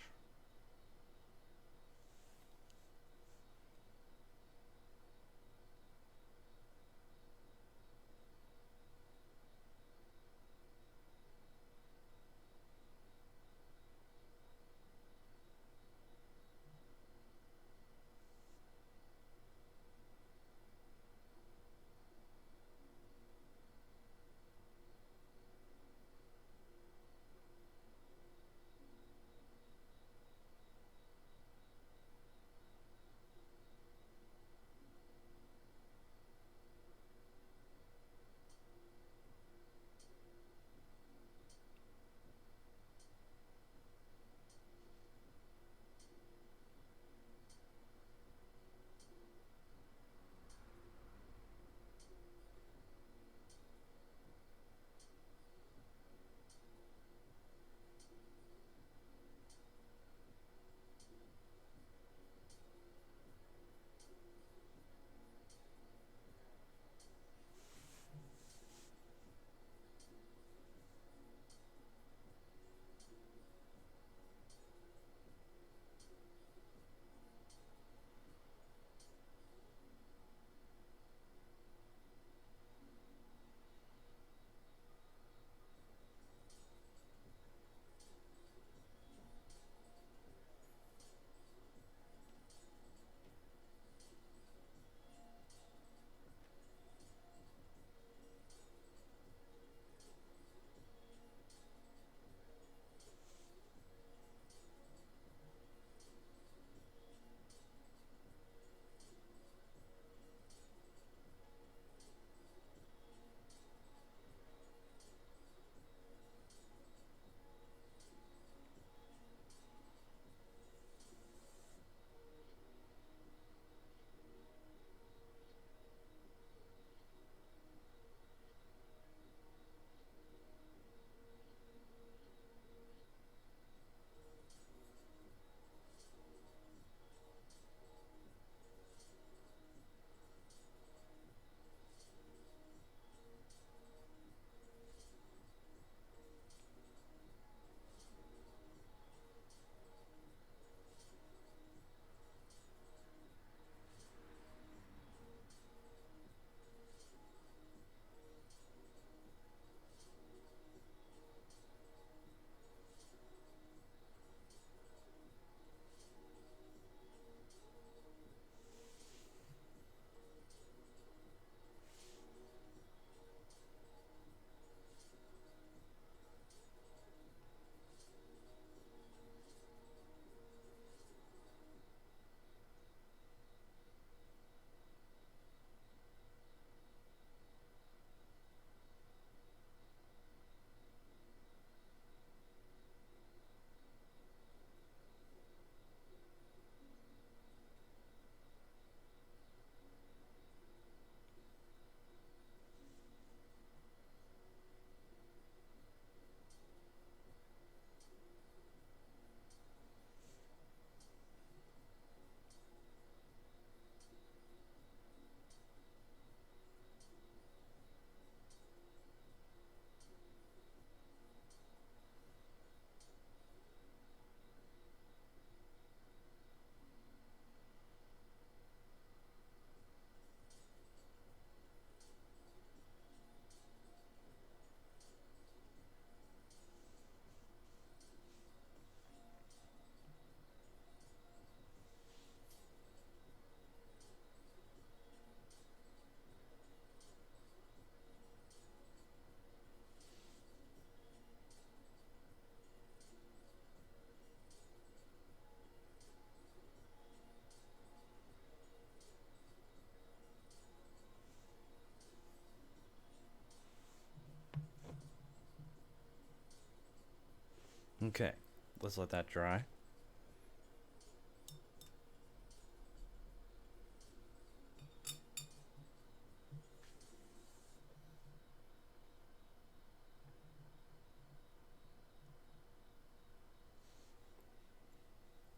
Okay, let's let that dry.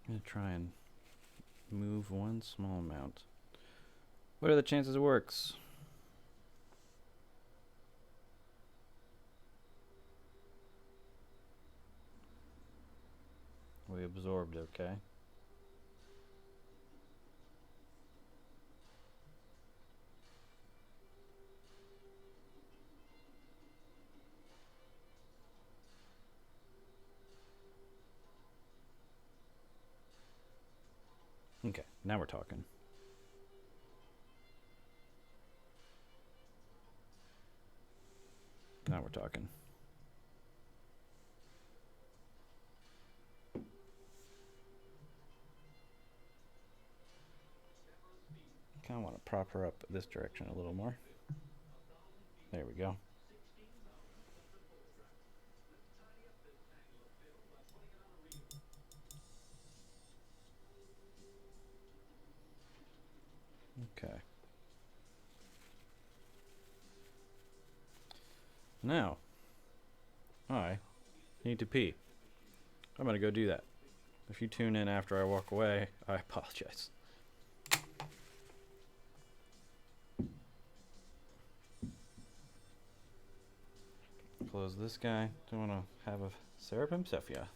I'm gonna try and move one small amount. What are the chances it works? absorbed, okay? Okay, now we're talking. Now we're talking. Kind of want to prop her up this direction a little more. There we go. Okay. Now, I need to pee. I'm going to go do that. If you tune in after I walk away, I apologize. Close this guy. Don't want to have a Cerebrum Cephia.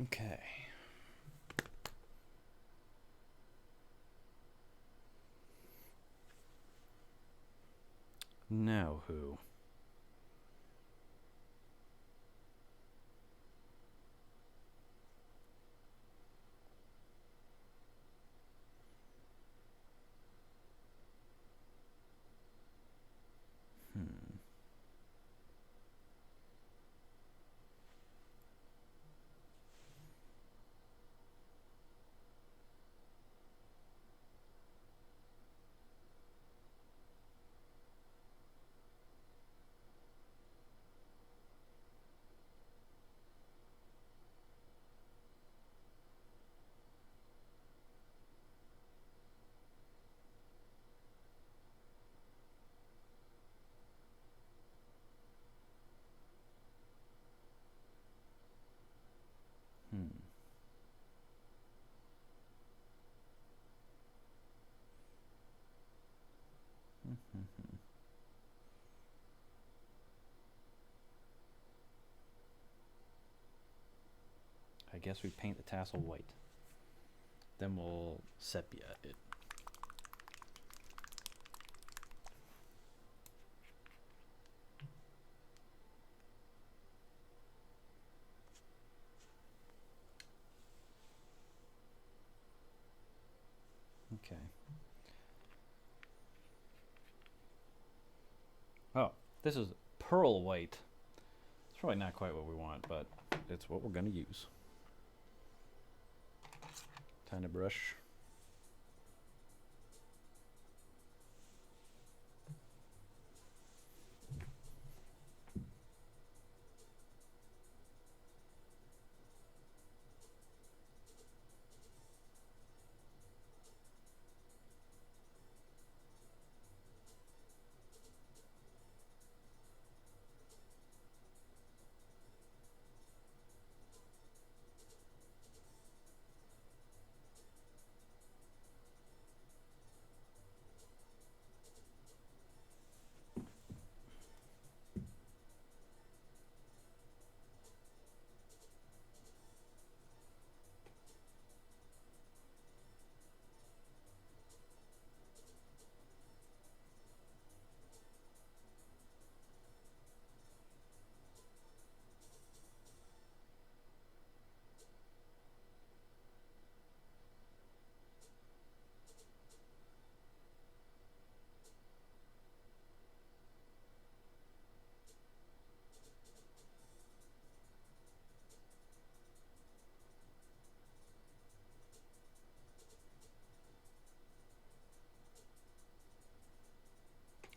Okay. Now who? I guess we paint the tassel white. Then we'll sepia it. Okay. This is pearl white. It's probably not quite what we want, but it's what we're gonna use. Tiny brush.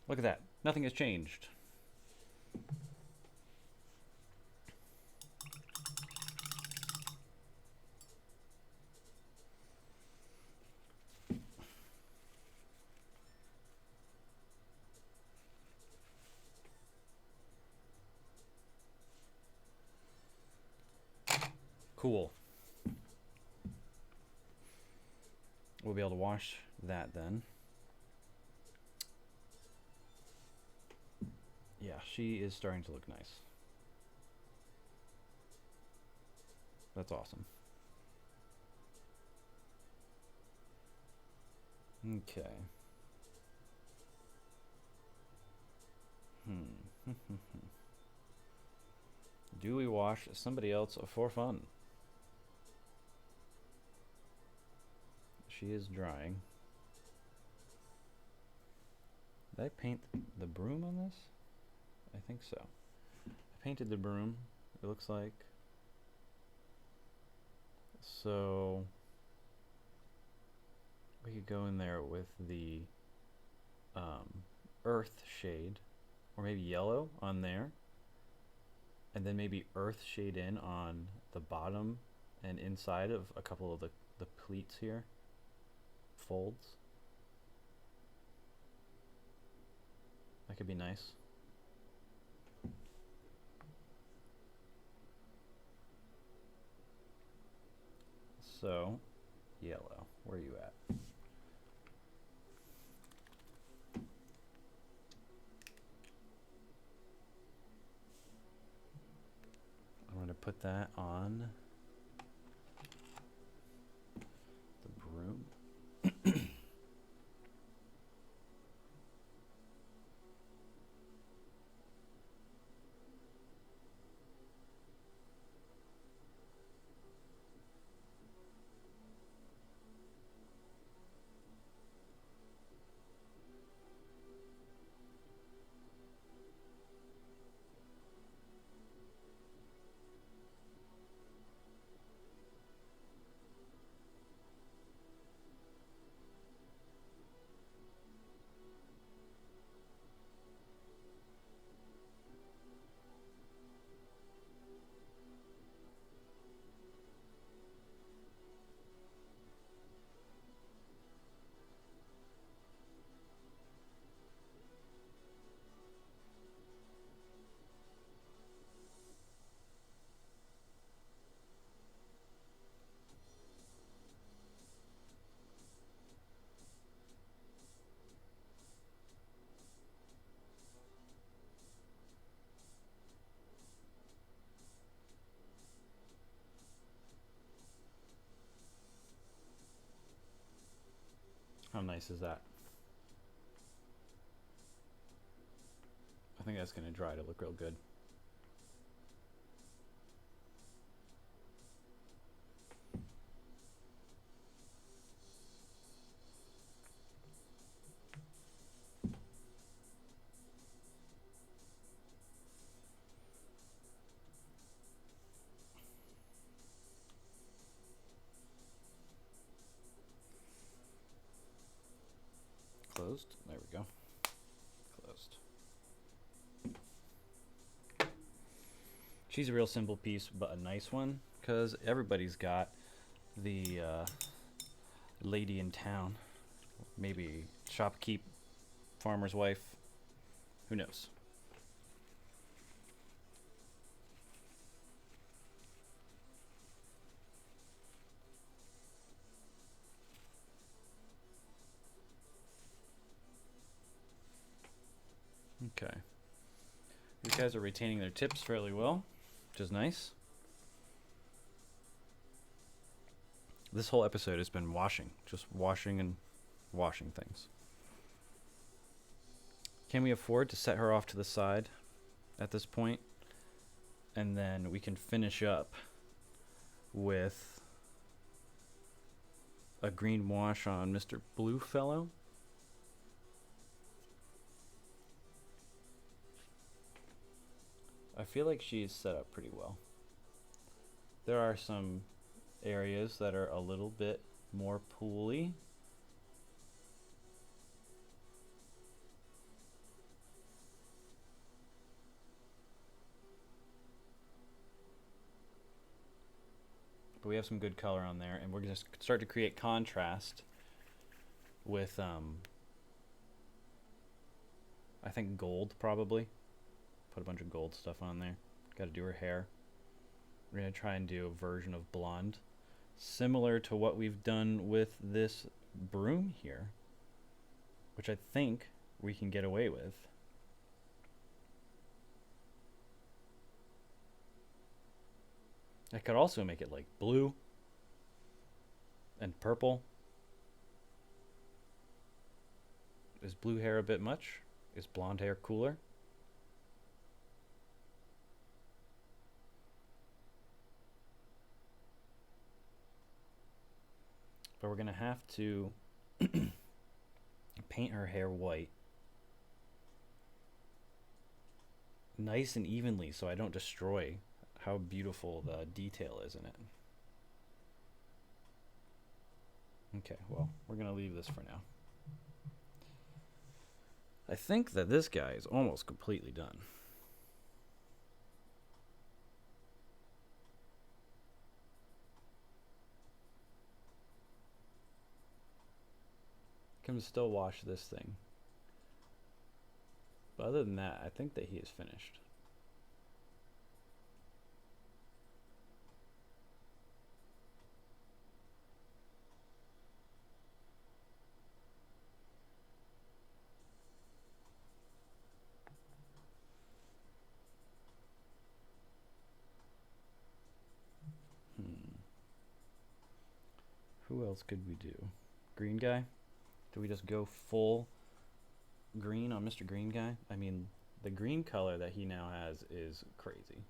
Look at that. Nothing has changed. Cool. We'll be able to wash that then. Yeah, she is starting to look nice. That's awesome. Okay. Do we wash somebody else for fun? She is drying. Did I paint the broom on this? I think so. I painted the broom, it looks like. So we could go in there with the earth shade, or maybe yellow on there, and then maybe earth shade in on the bottom and inside of a couple of the pleats here, folds. That could be nice. So, yellow, where are you at? I'm going to put that on the broom. How nice is that? I think that's going to dry to look real good. closed. There we go. Closed. She's a real simple piece, but a nice one, because everybody's got the lady in town. Maybe shopkeep, farmer's wife. Who knows? Okay. These guys are retaining their tips fairly well, which is nice. This whole episode has been washing, just washing and washing things. Can we afford to set her off to the side at this point? And then we can finish up with a green wash on Mr. Bluefellow. I feel like she's set up pretty well. There are some areas that are a little bit more pooly. But we have some good color on there, and we're going to start to create contrast with, I think gold probably. Put a bunch of gold stuff on there. Got to do her hair. We're going to try and do a version of blonde, similar to what we've done with this broom here, which I think we can get away with. I could also make it like blue and purple. Is blue hair a bit much? Is blonde hair cooler? But we're going to have to paint her hair white nice and evenly so I don't destroy how beautiful the detail is in it. Okay, well, we're going to leave this for now. I think that this guy is almost completely done. Can still wash this thing. But other than that, I think that he is finished. Who else could we do? Green guy? Do we just go full green on Mr. Green Guy? I mean, the green color that he now has is crazy.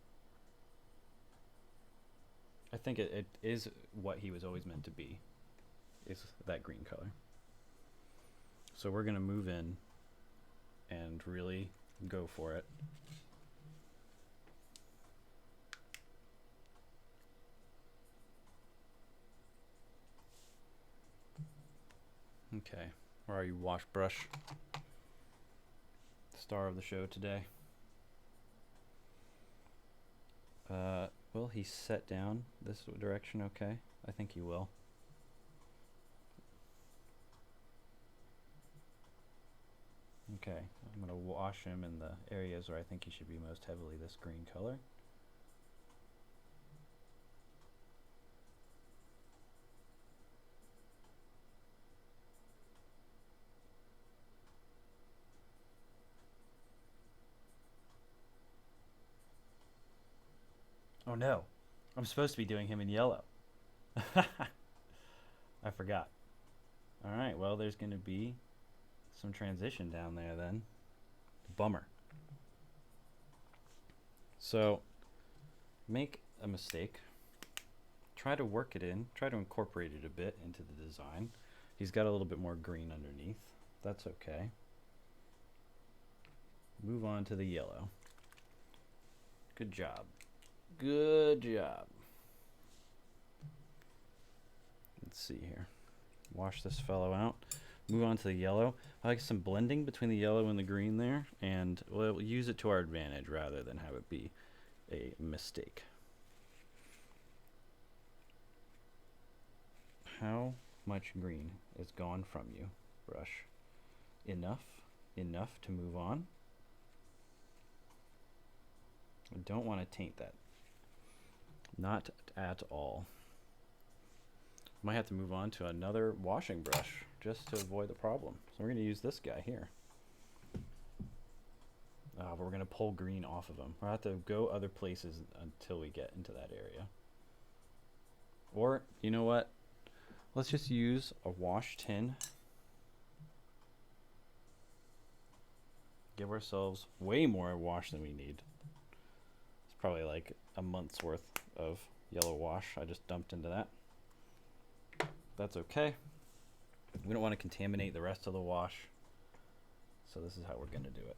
I think it is what he was always meant to be, is that green color. So we're going to move in and really go for it. Okay. Where are you, wash brush? Star of the show today. Will he set down this direction okay? I think he will. Okay, I'm going to wash him in the areas where I think he should be most heavily this green color. Oh no, I'm supposed to be doing him in yellow. I forgot. Alright, well there's going to be some transition down there then. Bummer. So, make a mistake. Try to work it in. Try to incorporate it a bit into the design. He's got a little bit more green underneath. That's okay. Move on to the yellow. Good job. Good job. Let's see here. Wash this fellow out. Move on to the yellow. I like some blending between the yellow and the green there, and we'll use it to our advantage rather than have it be a mistake. How much green is gone from you, brush? Enough to move on. I don't want to taint that. Not at all. Might have to move on to another washing brush just to avoid the problem. So we're going to use this guy here. But we're going to pull green off of him. We'll have to go other places until we get into that area. Or, you know what? Let's just use a wash tin. Give ourselves way more wash than we need. It's probably like a month's worth of yellow wash I just dumped into that. That's okay. We don't want to contaminate the rest of the wash. So this is how we're going to do it.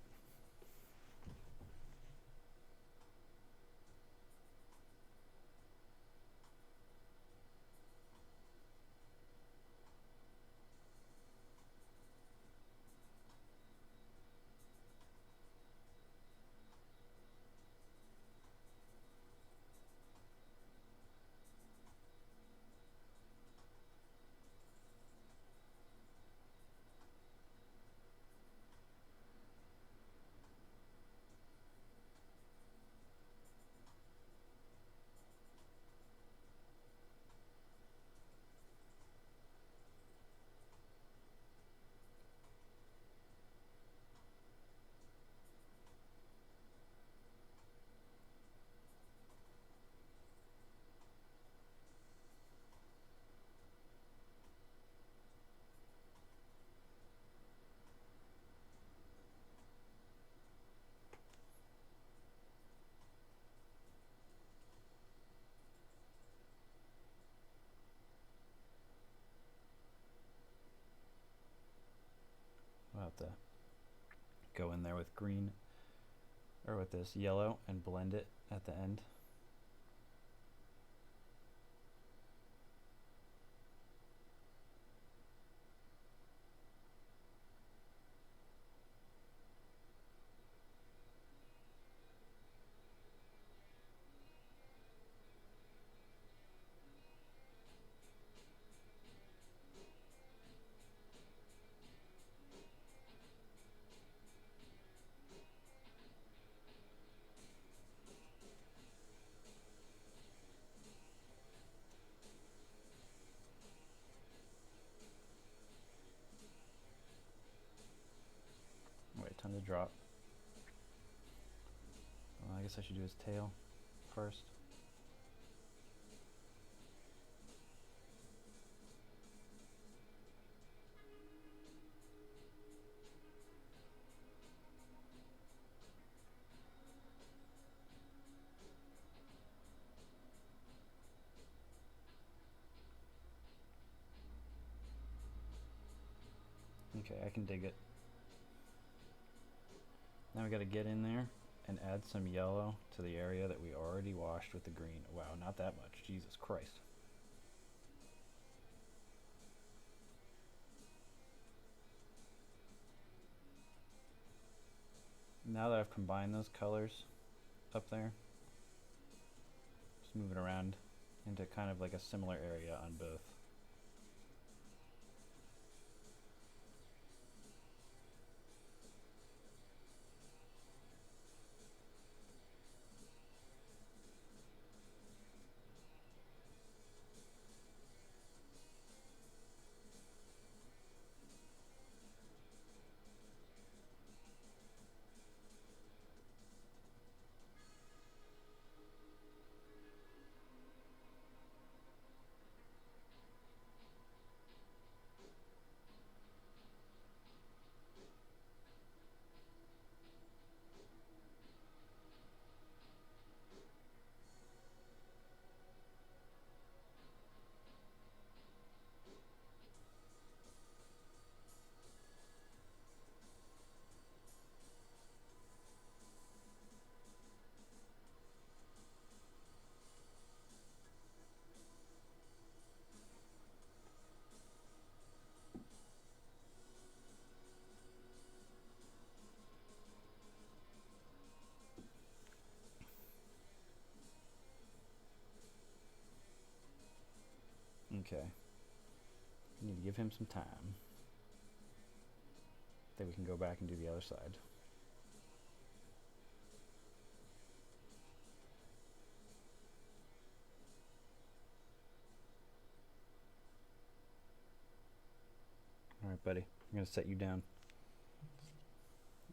We'll have to go in there with green, or with this yellow, and blend it at the end. Wait, time to drop. I guess I should do his tail first. Okay, I can dig it. Now we got to get in there and add some yellow to the area that we already washed with the green. Wow, not that much. Jesus Christ. Now that I've combined those colors up there, just move it around into kind of like a similar area on both. Okay. We need to give him some time. Then we can go back and do the other side. All right, buddy. I'm gonna set you down.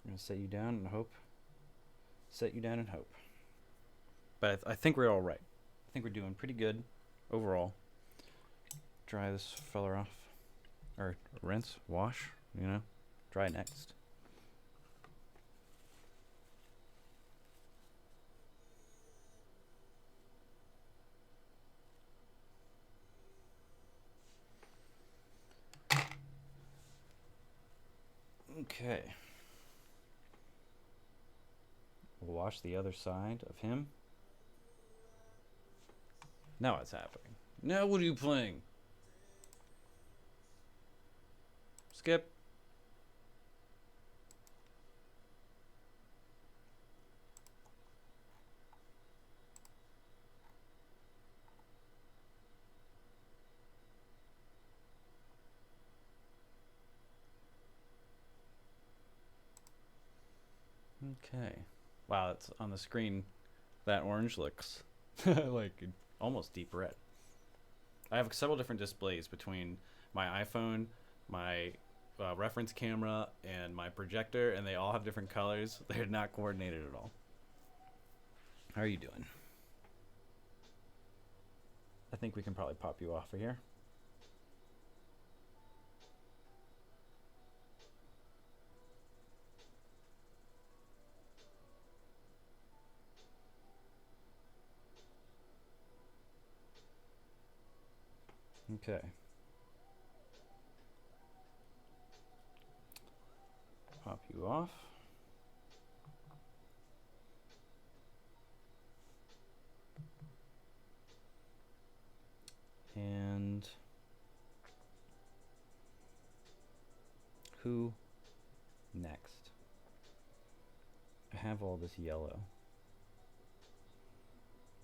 I'm gonna set you down and hope. Set you down and hope. But I think we're all right. I think we're doing pretty good overall. Dry this fella off, or rinse, wash. You know, dry next. Okay. We'll wash the other side of him. Now what's happening? Now what are you playing? Skip. Okay. Wow, it's on the screen. That orange looks like almost deep red. I have several different displays between my iPhone, my reference camera, and my projector, and they all have different colors. They're not coordinated at all. How are you doing? I think we can probably pop you off of here. Okay. Pop you off. And who next? I have all this yellow.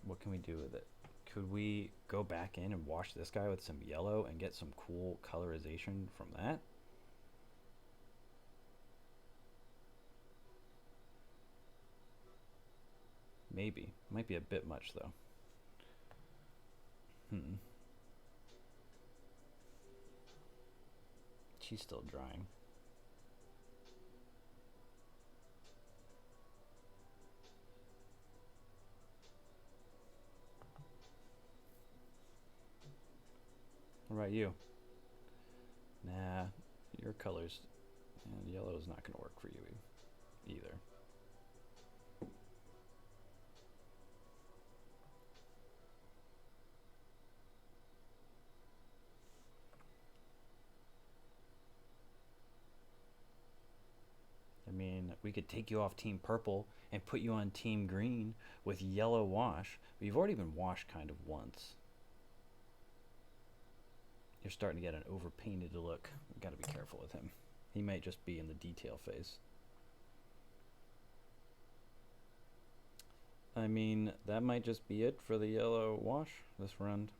What can we do with it? Could we go back in and wash this guy with some yellow and get some cool colorization from that? Maybe. Might be a bit much though. She's still drying. What about you? Nah, your colors and yellow is not going to work for you either. I mean, we could take you off Team Purple and put you on Team Green with yellow wash, but you've already been washed kind of once. You're starting to get an overpainted look. We've got to be careful with him. He might just be in the detail phase. I mean, that might just be it for the yellow wash this round.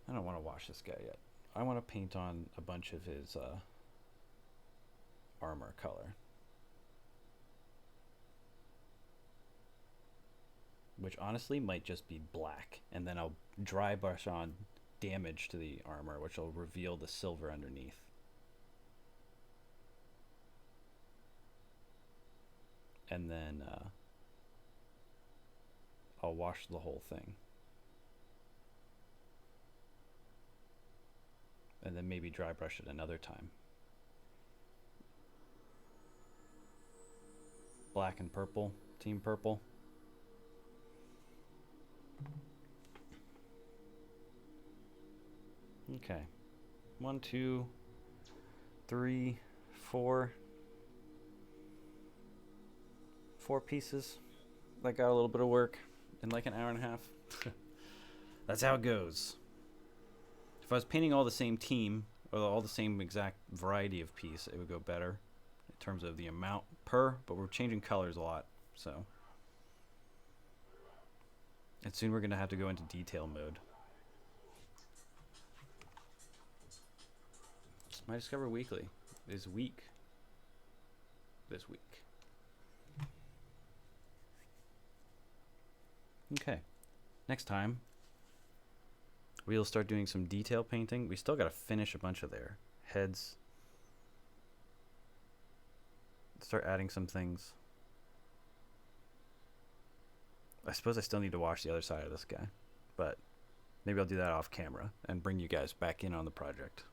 I don't want to wash this guy yet. I want to paint on a bunch of his armor color, which honestly might just be black, and then I'll dry brush on damage to the armor, which will reveal the silver underneath. And then I'll wash the whole thing. And then maybe dry brush it another time. Black and purple, Team Purple. Okay. 1, 2, 3, 4. 4 pieces. That got a little bit of work in like an hour and a half. That's how it goes. If I was painting all the same team, or all the same exact variety of piece, it would go better in terms of the amount per, but we're changing colors a lot, so. And soon we're going to have to go into detail mode. My Discover Weekly is weak this week. Okay, next time we'll start doing some detail painting. We still got to finish a bunch of their heads. Start adding some things. I suppose I still need to wash the other side of this guy, but maybe I'll do that off camera and bring you guys back in on the project.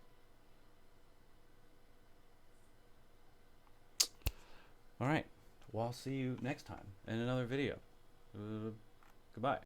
All right, well, I'll see you next time in another video. Goodbye.